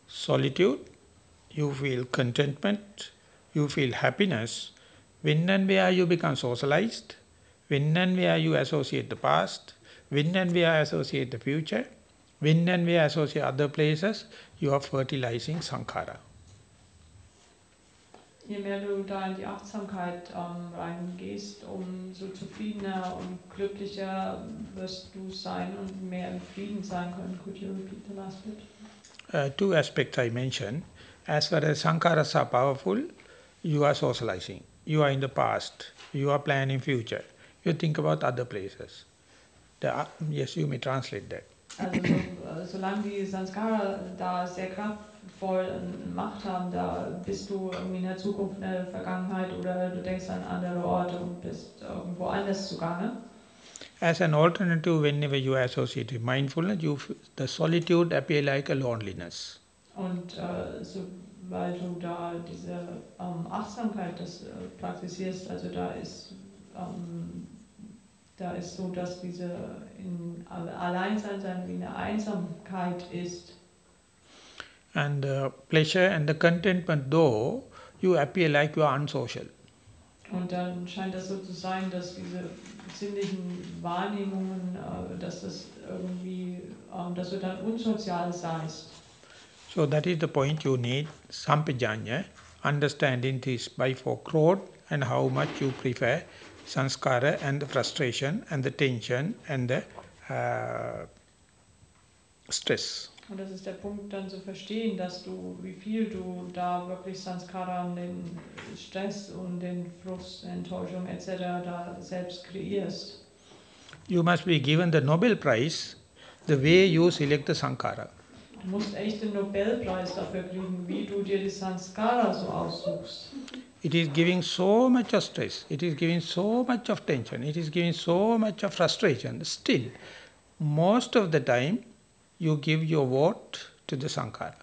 solitude, you feel contentment, you feel happiness. When and where you become socialized, when and where you associate the past, when and where associate the future, when and where associate other places, you are fertilizing sankhara. Je mehr du da in die Achtsamkeit reingehst, umso zufriedener und glücklicher wirst du sein und mehr im Frieden sein können. Could you repeat the last bit? Two aspects I mentioned. As far as sankharas are powerful, you are socializing. You are in the past. You are planning future. You think about other places. Yes, you may translate that. Also solange die Sanskara da sehr kraftvoll Macht haben, da bist du irgendwie in der Zukunft, in der Vergangenheit oder du denkst an andere Orte und bist irgendwo anders zugange. As an alternative, whenever you associate with mindfulness, the solitude appear like a loneliness. Und sobald du da diese Achtsamkeit das praktizierst, also da ist so, dass diese Alleinsein sein wie eine Einsamkeit ist. And the pleasure and the contentment, though, you appear like you are unsocial. Und dann scheint das so zu sein, dass diese sinnlichen Wahrnehmungen, dass das irgendwie, dass du dann unsozial seist. So that is the point you need, sampajanya, understanding this bifork road and how much you prefer sanskara and the frustration and the tension and the stress. Und das ist der Punkt dann zu verstehen, dass wie viel du da wirklich Sanskara und den Stress und den Frust, Enttäuschung etc. da selbst kreierst. You must be given the Nobel Prize the way you select the sankhara. Du musst echt den Nobelpreis dafür kriegen, wie du dir die Sanskara so aussuchst. It is giving so much of stress, it is giving so much of tension, it is giving so much of frustration. Still, most of the time, you give your vote to the sankhara.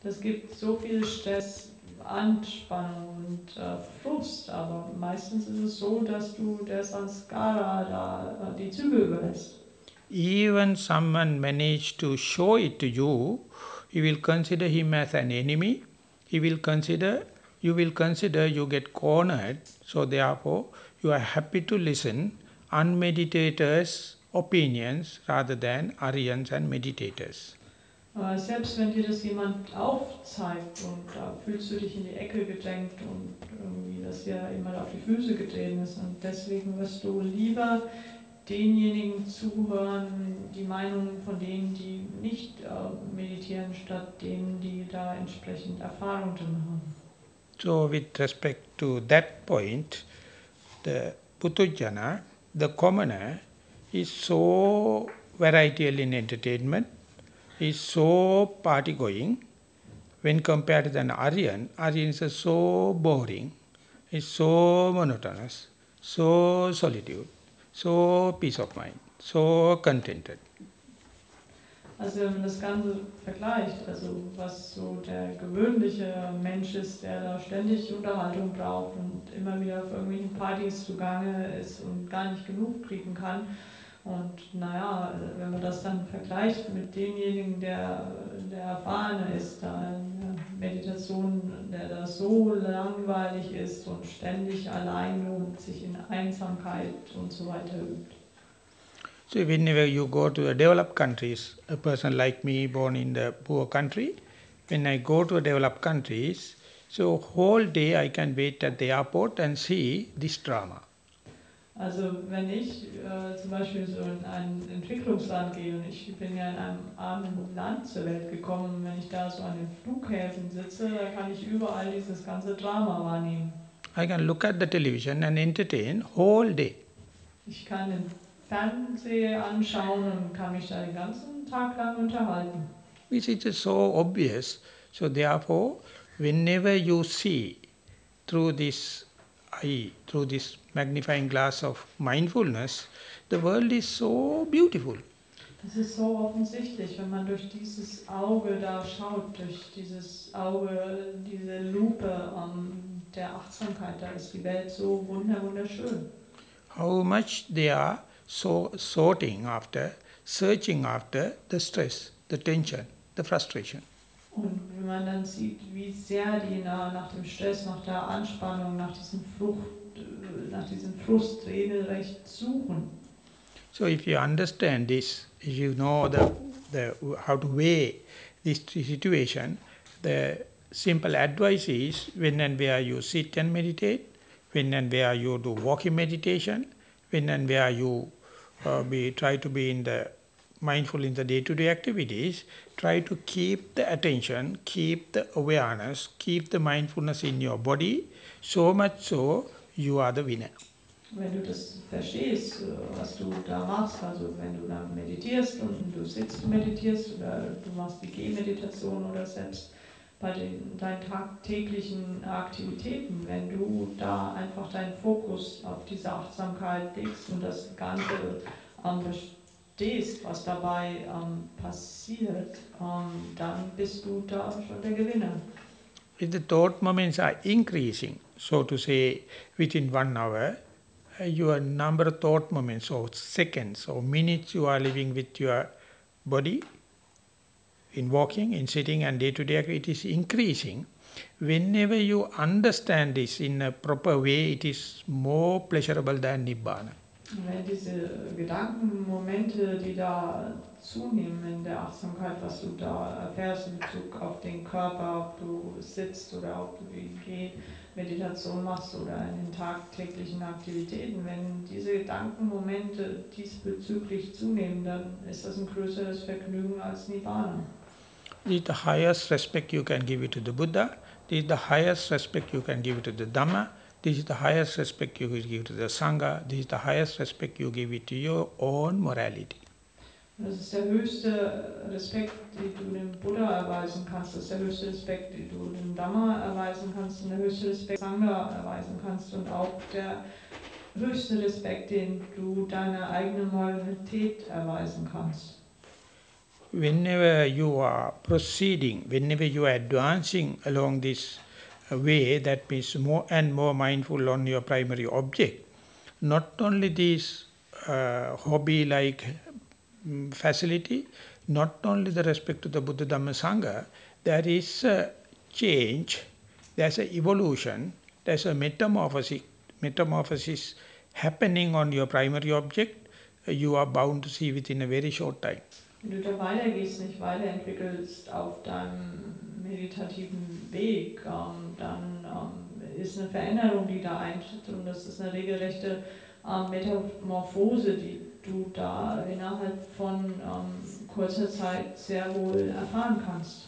Das gibt so viel Stress, Anspannung und Frust, aber meistens ist es so, dass du der Sanskara da die Zügel überlässt. Even someone managed to show it to you, you will consider him as an enemy. You will consider you get cornered. So therefore, you are happy to listen unmeditators' opinions rather than Aryans and meditators. Selbst wenn dir das jemand aufzeigt und da fühlst du dich in die Ecke gedrängt und irgendwie, dass dir jemand auf die Füße getreten ist und deswegen wirst du lieber denjenigen zuhören, die Meinungen von denen, die nicht meditieren, statt denen, die da entsprechend Erfahrung drin haben. So with respect to that point, the Puthujjana, the commoner, is so varietal in entertainment, is so party going. When compared to an Aryan, Aryan is so boring, is so monotonous, so solitude, so peace of mind, so contented. Also wenn man das Ganze vergleicht, also was so der gewöhnliche Mensch ist, der da ständig Unterhaltung braucht und immer wieder auf irgendwelchen Partys zugange ist und gar nicht genug kriegen kann. Und naja, wenn man das dann vergleicht mit demjenigen, der erfahrener ist, da in der Meditation, der da so langweilig ist und ständig alleine und sich in Einsamkeit und so weiter übt. So whenever you go to the developed countries, a person like me born in the poor country, when I go to developed countries, so whole day I can wait at the airport and see this drama. Also wenn ich zum Beispiel so in ein Entwicklungsland gehe und ich bin ja in einem armen Land zur Welt gekommen, und wenn ich da so an den Flughäfen sitze, da kann ich überall dieses ganze Drama wahrnehmen. I can look at the television and entertain whole day. Ich kann den Fernseher anschauen und kann mich da den ganzen Tag lang unterhalten. Which is so obvious. So therefore, whenever you see through this eye, through this magnifying glass of mindfulness, the world is so beautiful. Das ist so offensichtlich, wenn man durch dieses Auge da schaut, durch dieses Auge, diese Lupe der Achtsamkeit, da ist die Welt so wunderschön. How much they are so sorting after, searching after the stress, the tension, the frustration. Und wenn man dann sieht, wie sehr die nach dem Stress, nach der Anspannung, nach diesem Frust regelrecht suchen. So if you understand this, if you know how to weigh this situation, the simple advice is when and where you sit and meditate, when and where you do walking meditation, when and where you try to be in the mindful in the day-to-day activities, try to keep the attention, keep the awareness, keep the mindfulness in your body, so much so you are the winner. Wenn du das verstehst, was du da machst, also wenn du dann meditierst und du sitzt und meditierst oder du machst die Gehmeditation oder selbst bei deinen tagtäglichen Aktivitäten, wenn du da einfach deinen Fokus auf diese Achtsamkeit legst und das Ganze verstehst, was dabei passiert, dann bist du da schon der Gewinner. If the thought moments are increasing, so to say, within 1 hour, your number of thought moments or seconds or minutes you are living with your body, in walking, in sitting and day-to-day it is increasing. Whenever you understand this in a proper way, it is more pleasurable than Nibbana. Wenn diese Gedankenmomente, die da zunehmen in der Achtsamkeit, was du da erfährst in Bezug auf den Körper, ob du sitzt oder ob du die Meditation machst oder in den tagtäglichen Aktivitäten, wenn diese Gedankenmomente diesbezüglich zunehmen, dann ist das ein größeres Vergnügen als Nibbana. This is the highest respect you can give it to the Buddha. This is the highest respect you can give it to the Dhamma. This is the highest respect you will give to the Sangha. This is the highest respect you give it to your own morality. Das ist der höchste Respekt, den du dem Buddha erweisen kannst. Das ist der höchste Respekt, den du dem Dhamma erweisen kannst. Und der höchste Respekt, den du Sangha erweisen kannst. Und auch der höchste Respekt, den du deiner eigenen Moralität erweisen kannst. Whenever you are proceeding, whenever you are advancing along this way, that means more and more mindful on your primary object, not only this hobby-like facility, not only the respect to the Buddha Dhamma Sangha, there is a change, there's an evolution, there's a metamorphosis happening on your primary object, you are bound to see within a very short time. Wenn du da weitergehst, nicht weiterentwickelst auf deinem meditativen Weg, dann ist eine Veränderung, die da eintritt, und das ist eine regelrechte Metamorphose, die du da innerhalb von kurzer Zeit sehr wohl erfahren kannst.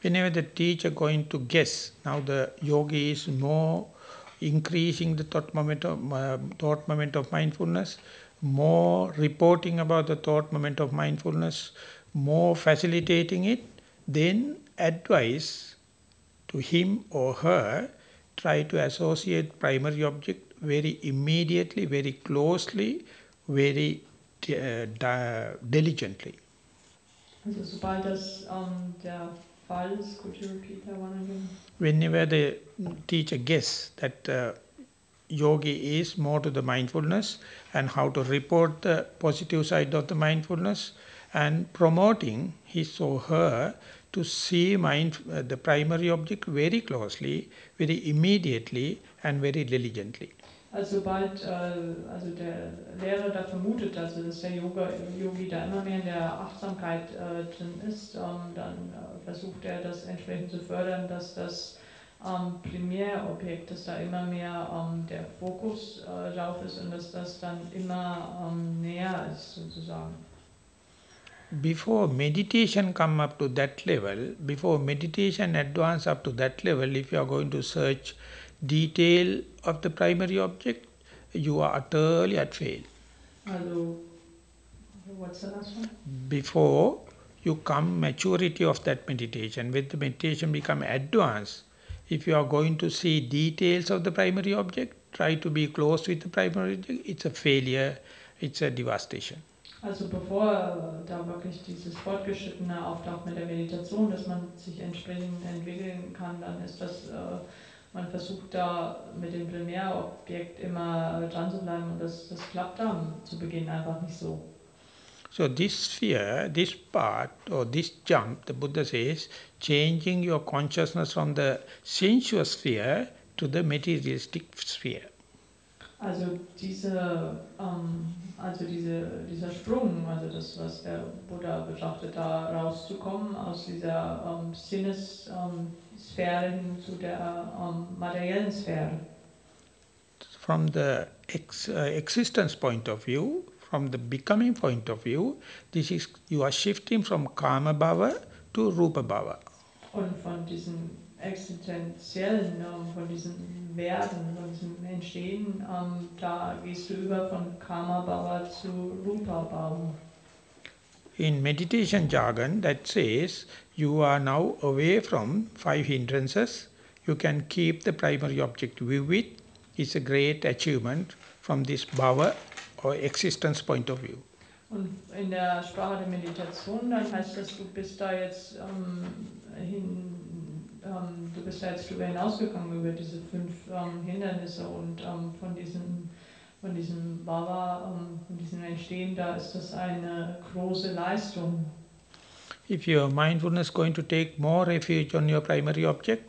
Whenever the teacher going to guess, now the yogi is more increasing the thought moment of mindfulness, more reporting about the thought moment of mindfulness, more facilitating it, then advise to him or her, try to associate primary object very immediately, very closely, very diligently. Also sobald das der Fall ist, could you repeat that one again? Whenever the teacher guesses that yogi is more to the mindfulness and how to report the positive side of the mindfulness and promoting his or her to see the primary object very closely, very immediately and very diligently. Also sobald also der Lehrer da vermutet, also dass der Yogi da immer mehr in der Achtsamkeit drin ist, dann versucht er das entsprechend zu fördern, dass das Primärobjekt, dass da immer mehr der Fokus drauf ist und dass das dann immer näher ist sozusagen. Before meditation come up to that level, before meditation advance up to that level, if you are going to search detail of the primary object, you are utterly at fail. Also, what's the last one? Before you come maturity of that meditation, when the meditation become advanced, if you are going to see details of the primary object, try to be close with the primary object, it's a failure, it's a devastation. Also bevor da wirklich dieses Fortgeschrittene auftaucht mit der Meditation, dass man sich entsprechend entwickeln kann, dann ist das, man versucht da mit dem Primärobjekt immer dran zu bleiben und das klappt dann zu Beginn einfach nicht so. So this sphere, this part or this jump, the Buddha says, changing your consciousness from the sensuous sphere to the materialistic sphere. Also dieser Sprung, also das, was der Buddha betrachtet, da rauszukommen aus dieser Sinnessphäre hin zu der materiellen Sphäre. From the existence point of view, from the becoming point of view, this is you are shifting from Kama Bhava to Rupa Bhava. Und von diesem Existenziellen, von diesem Werden, von diesem Entstehen, da gehst du über von Karma Bhava zu Rupa Bhava. In meditation jargon, that says you are now away from 5 hindrances. You can keep the primary object vivid. It's a great achievement from this bhava or existence point of view. Und in der Sprache der Meditation, dann heißt das, du bist da jetzt du bist da jetzt drüber hinausgegangen über diese 5 Hindernisse und von diesem Bhava, von diesem Entstehen, da ist das eine große Leistung. If your mindfulness is going to take more refuge on your primary object,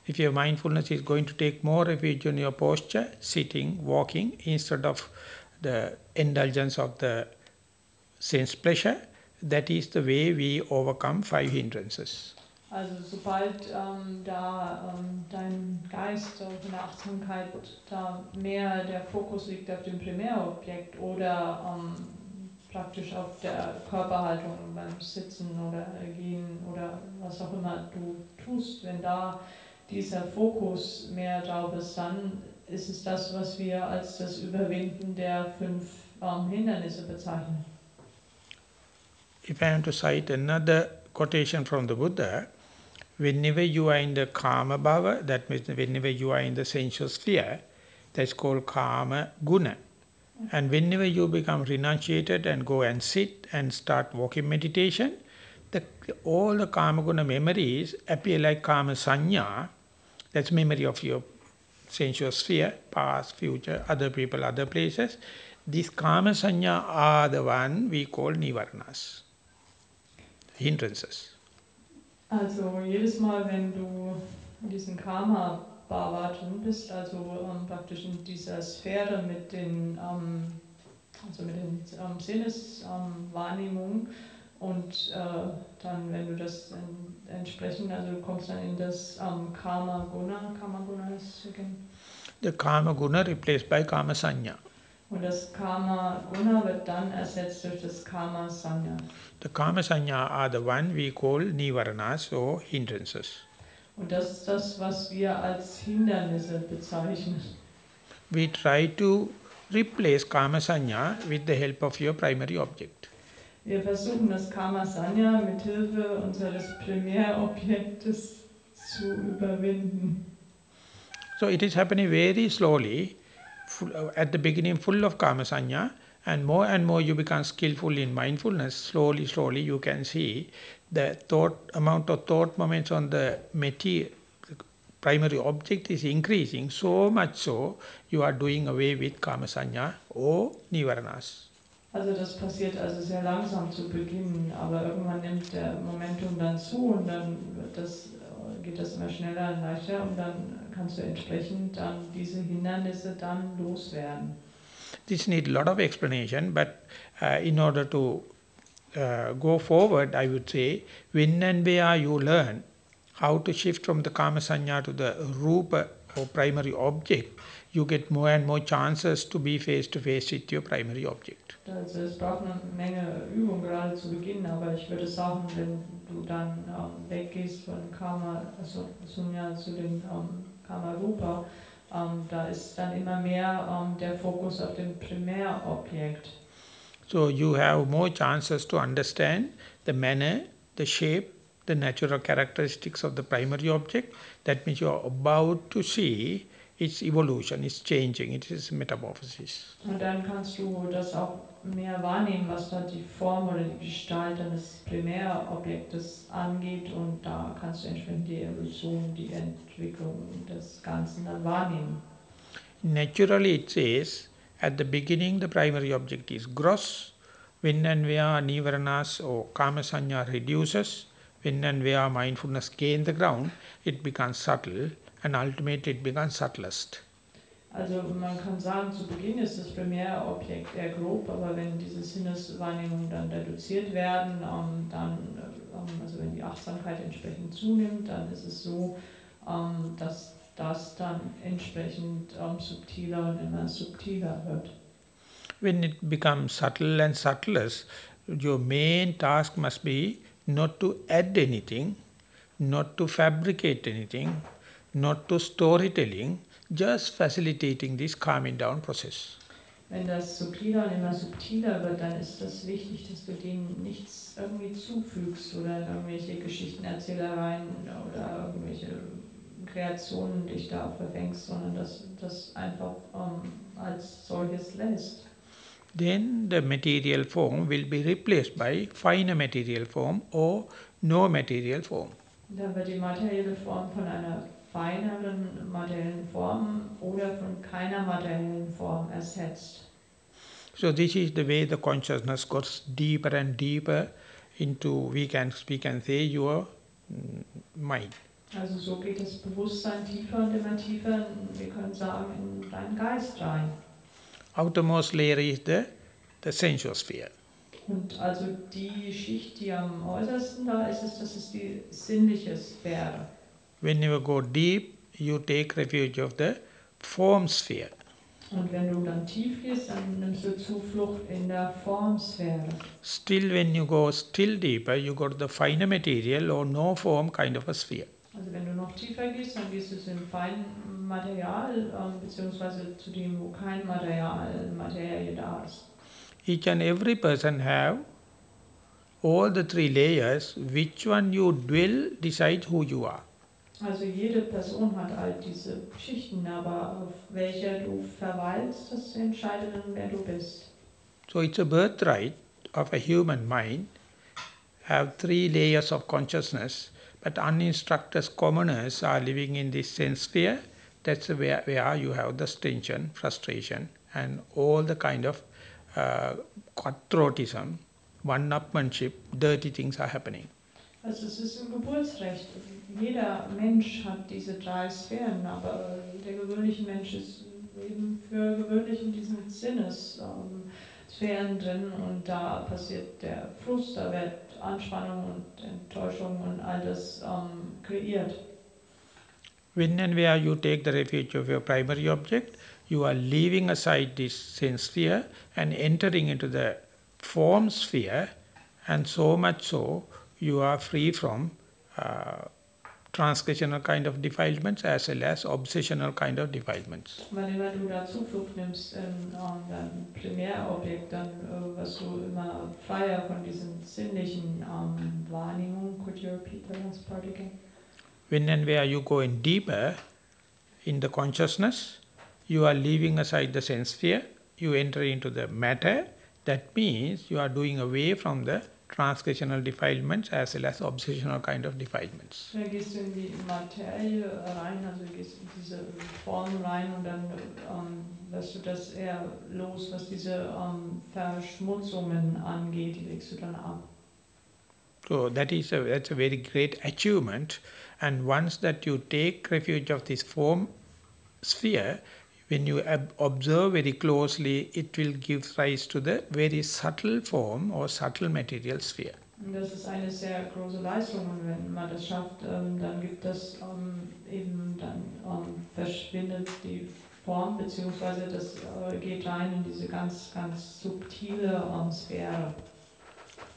if your mindfulness is going to take more refuge on your posture, sitting, walking, instead of the indulgence of the sense pleasure, that is the way we overcome 5 hindrances. Also sobald dein Geist in der Achtsamkeit da mehr der Fokus liegt auf dem Primärobjekt oder praktisch auf der Körperhaltung beim Sitzen oder Gehen oder was auch immer du tust, wenn da dieser Fokus mehr drauf ist, dann ist es das, was wir als das Überwinden der 5 Hindernisse bezeichnen. If I am to cite another quotation from the Buddha, whenever you are in the Kama Bhava, that means whenever you are in the sensual sphere, that's called Kama Guna. And whenever you become renunciated and go and sit and start walking meditation, all the Kama Guna memories appear like Kama Sanya, that's memory of your sensual sphere, past, future, other people, other places. These Kama Sanya are the one we call Nivaranas, hindrances. Also jedes Mal, wenn du in diesem Karma Bhava drin bist, also praktisch in dieser Sphäre mit den Sinneswahrnehmungen und dann, wenn du das entsprechend, also du kommst dann in das Karma Guna ist again. The Kama Guna replaced by Kama Sanya. Und das Karma Guna wird dann ersetzt durch das Karma Sanya. The Kama Sanya are the one we call Nivaranas or hindrances. Und das ist das, was wir als Hindernisse bezeichnen. We try to replace Kama Sanya with the help of your primary object. Wir versuchen das Karma Sanya mit Hilfe unseres Primärobjektes zu überwinden. So it is happening very slowly, at the beginning full of Kama Sanya, and more you become skillful in mindfulness. Slowly you can see the amount of thought moments on the material, primary object is increasing, so much so you are doing away with Kama Sanya or Nivaranas. Also das passiert also sehr langsam zu Beginn, aber irgendwann nimmt der Momentum dann zu und dann geht das immer schneller und leichter und dann kannst du entsprechend dann diese Hindernisse dann loswerden. This needs a lot of explanation, but in order to go forward, I would say, when and where you learn how to shift from the Kama Sanya to the Rupa or primary object, you get more and more chances to be face to face with your primary object. Also es braucht eine Menge Übung gerade zu Beginn, aber ich würde sagen, wenn du dann weggehst von Karma Sunya zu den Karma Rupa, da ist dann immer mehr der Fokus auf dem Primärobjekt. So you have more chances to understand the manner, the shape, the natural characteristics of the primary object. That means you are about to see its evolution, its changing, it is metamorphosis. Und dann kannst du das auch mehr wahrnehmen, was da die Form oder die Gestalt eines Primärobjektes angeht und da kannst du entsprechend die Evolution, die Entwicklung des Ganzen dann wahrnehmen. Naturally it says, at the beginning the primary object is gross, when and where nivaranas or kama sanya reduces, when and where mindfulness gains the ground, it becomes subtle and ultimately it becomes subtlest. Also man kann sagen, zu Beginn ist das Primärobjekt eher grob, aber wenn diese Sinneswahrnehmungen dann reduziert werden, also wenn die Achtsamkeit entsprechend zunimmt, dann ist es so, dass das dann entsprechend subtiler und immer subtiler wird. When it becomes subtle and subtlest, your main task must be not to add anything, not to fabricate anything, not to storytelling, just facilitating this calming down process. Wenn das subtiler und immer subtiler wird, dann ist es wichtig, dass du dem nichts irgendwie zufügst oder in irgendwelche Geschichtenerzählereien oder irgendwelche Kreationen dich da verfängst, sondern dass das einfach als solches lässt. Then the material form will be replaced by finer material form or no material form. Dann wird die materielle Form von einer feineren materiellen Form oder von keiner materiellen Form ersetzt. So this is the way the consciousness goes deeper and deeper into, we can say, your mind. Also so geht das Bewusstsein tiefer und immer tiefer, wir können sagen, in deinen Geist rein. Outermost layer is the sensual sphere. Und also die Schicht, die am äußersten da ist, das ist die sinnliche Sphäre. When you go deep, you take refuge of the form sphere. Und wenn du dann tief gehst, dann nimmst du Zuflucht in der Formsphäre. Still when you go still deeper, you go to the finer material or no form kind of a sphere. Also wenn du noch tiefer gehst, dann gehst du zu dem feinen Material, beziehungsweise zu dem, wo kein Materie da ist. Each and every person have all the three layers. Which one you dwell decides who you are. Also jede Person hat all diese Schichten, aber auf welcher du verweilst, das entscheidet dann, wer du bist. So it's a birthright of a human mind, have three layers of consciousness, but uninstructed commoners are living in this sense sphere. That's where you have the tension, frustration, and all the kind of cutthroatism, one-upmanship, dirty things are happening. Also es ist ein Geburtsrecht. Jeder Mensch hat diese drei Sphären, aber der gewöhnliche Mensch ist eben für gewöhnlich in diesen Sinnessphären drin und da passiert der Frust, da wird Anspannung und Enttäuschung und all das kreiert. When and where you take the refuge of your primary object, you are leaving aside this sense sphere and entering into the form sphere, and so much so you are free from transgressional kind of defilements as well as obsessional kind of defilements. Wann immer du da Zuflucht nimmst in dein Primärobjekt, dann wirst du immer freier von diesen sinnlichen Wahrnehmungen. Could you repeat the last part again? When and where you go in deeper in the consciousness, you are leaving aside the sense sphere, you enter into the matter. That means you are doing away from the transgressional defilements as well as obsessional kind of defilements. Dann gehst du in die Materie rein, also gehst in diese Form rein und dann wirst du das eher los, was diese Verschmutzungen angeht, die legst du dann ab. So that's a very great achievement, and once that you take refuge of this form sphere, when you observe very closely, it will give rise to the very subtle form or subtle material sphere. Und das ist eine sehr große Leistung und wenn man das schafft, dann gibt das eben, dann verschwindet die Form, beziehungsweise das geht rein in diese ganz, ganz subtile Sphäre.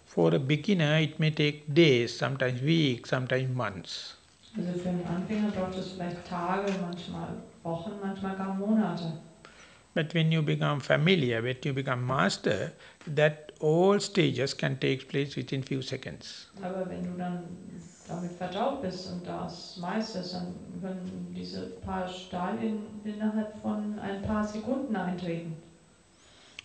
For a beginner, it may take days, sometimes weeks, sometimes months. Also für einen Anfänger braucht es vielleicht Tage, manchmal Wochen, manchmal gar Monate. But when you become familiar, when you become master, that all stages can take place within few seconds. Aber wenn du dann damit vertraut bist und das meisterst, dann können diese paar Stadien innerhalb von ein paar Sekunden eintreten.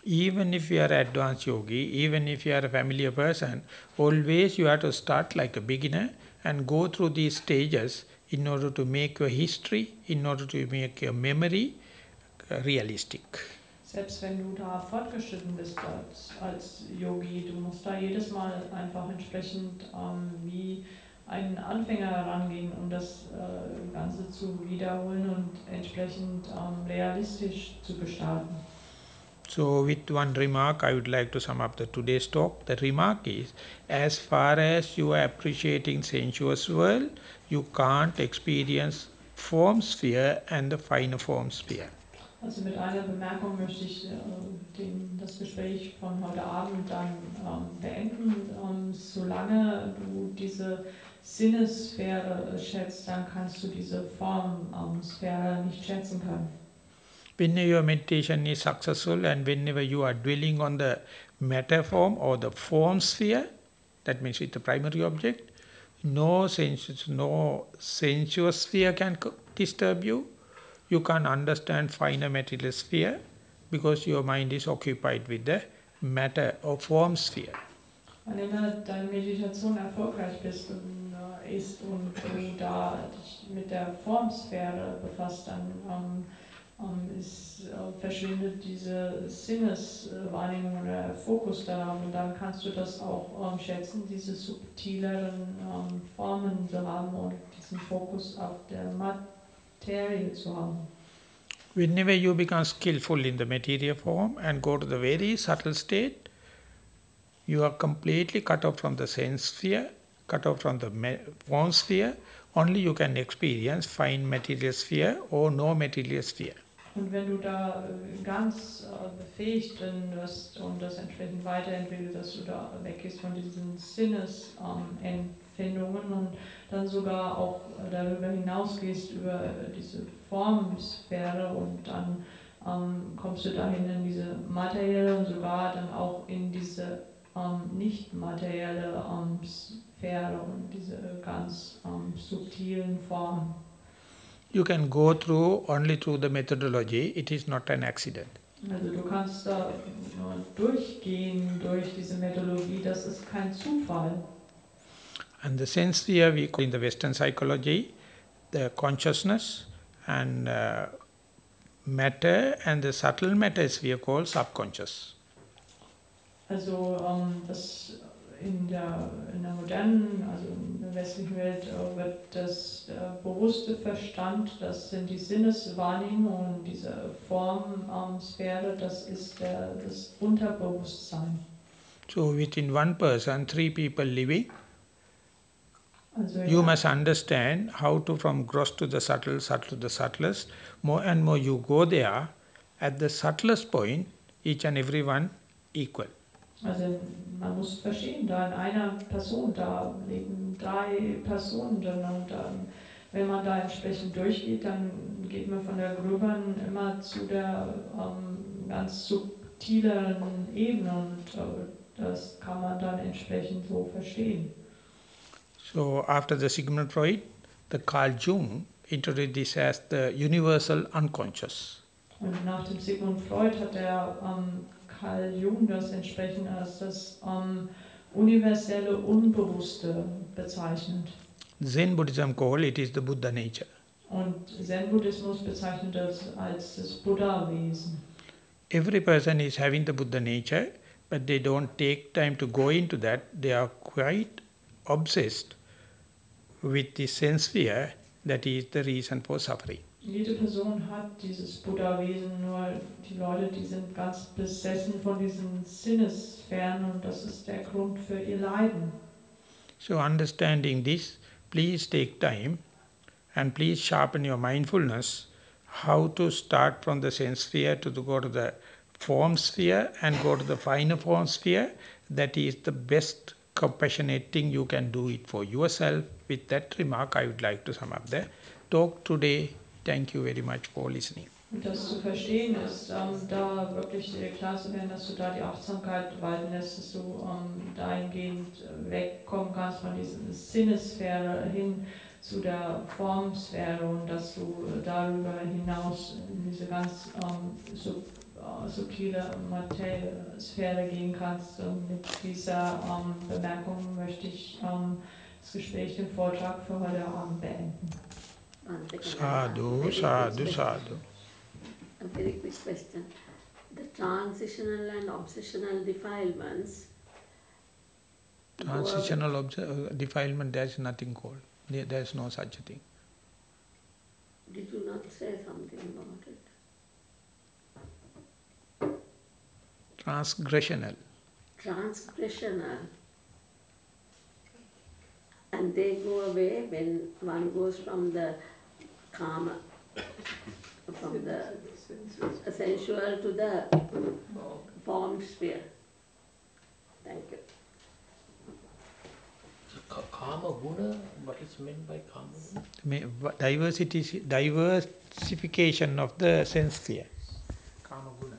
Even if you are an advanced yogi, even if you are a familiar person, always you have to start like a beginner and go through these stages in order to make your history, in order to make your memory realistic. Selbst wenn du da fortgeschritten bist als Yogi, du musst da jedes Mal einfach entsprechend wie ein Anfänger herangehen, um das Ganze zu wiederholen und entsprechend realistisch zu gestalten. So with one remark, I would like to sum up the today's talk. The remark is, as far as you are appreciating sensuous world, you can't experience form sphere and the finer form sphere. Also mit einer Bemerkung möchte ich das Gespräch von heute Abend dann beenden. Solange du diese Sinnessphäre schätzt, dann kannst du diese Formsphäre nicht schätzen können. Whenever your meditation is successful and whenever you are dwelling on the matter form or the form sphere, that means with the primary object, no sensuous sphere can disturb you. You can't understand finer material sphere because your mind is occupied with the matter or form sphere. Wann immer deine Meditation erfolgreich ist und du da dich mit der Formsphäre befasst, dann verschwindet diese Sinneswahrnehmung oder der Fokus darauf und dann kannst du das auch schätzen, diese subtileren Formen zu haben und diesen Fokus auf der Materie zu haben. Whenever you become skillful in the material form and go to the very subtle state, you are completely cut off from the sense sphere, cut off from the form sphere. Only you can experience fine material sphere or no material sphere. Und wenn du da ganz befähigt drin wirst und das entsprechend weiterentwickelt, dass du da weggehst von diesen Sinnesempfindungen und dann sogar auch darüber hinausgehst, über diese Formsphäre und dann kommst du dahin in diese materielle und sogar dann auch in diese nicht materielle Sphäre und diese ganz subtilen Formen. You can go through only through the methodology, it is not an accident. Also du kannst da nur durchgehen durch diese Methodologie, das ist kein Zufall. And the sense sphere we call in the Western psychology, the consciousness and matter and the subtle matter sphere called subconscious. Also das in der modernen, also in der westlichen Welt wird das bewusste Verstand, das sind die Sinneswahrnehmungen, diese Formsphäre, das ist das Unterbewusstsein. So within one person, three people living, Also you must understand how to from gross to the subtle, subtle to the subtlest. More and more you go there, at the subtlest point, each and every one equal. Also man muss verstehen, da in einer Person, da leben 3 Personen drin und wenn man da entsprechend durchgeht, dann geht man von der gröberen immer zu der ganz subtileren Ebene und das kann man dann entsprechend so verstehen. So after the Sigmund Freud, the Carl Jung introduced this as the universal unconscious. Und nach dem Sigmund Freud hat der Carl Jung das entsprechend als das universelle Unbewusste bezeichnet. Zen Buddhism call it is the Buddha nature. Und Zen-Buddhismus bezeichnet das als das Buddha-Wesen. Every person is having the Buddha nature, but they don't take time to go into that. They are quite obsessed with the sense sphere that is the reason for suffering. Jede Person hat dieses Buddha-Wesen, nur die Leute, die sind ganz besessen von diesen Sinnessphären und das ist der Grund für ihr Leiden. So understanding this, please take time and please sharpen your mindfulness how to start from the sense sphere to go to the form sphere and go to the finer form sphere. That is the best compassionate thing you can do it for yourself. With that remark, I would like to sum up the talk today. Thank you very much for listening. Und das zu verstehen ist, da wirklich klar zu werden, dass du da die Achtsamkeit walten lässt, dass du dahingehend wegkommen kannst von dieser Sinnessphäre hin zu der Formsphäre und dass du darüber hinaus in diese ganz subtile Materiesphäre gehen kannst. Mit dieser Bemerkung möchte ich das Gespräch, den Vortrag für heute Abend beenden. Sadhu, sadhu, sadhu. A very quick question. The transitional and obsessional defilements. Transitional defilement, there is nothing called. There is no such a thing. Did you not say something about it? Transgressional. Transgressional. And they go away when one goes from the karma, from the sensual to the form sphere. Thank you. Karma guna, what is meant by karma guna? Diversification of the sense sphere. Karma guna.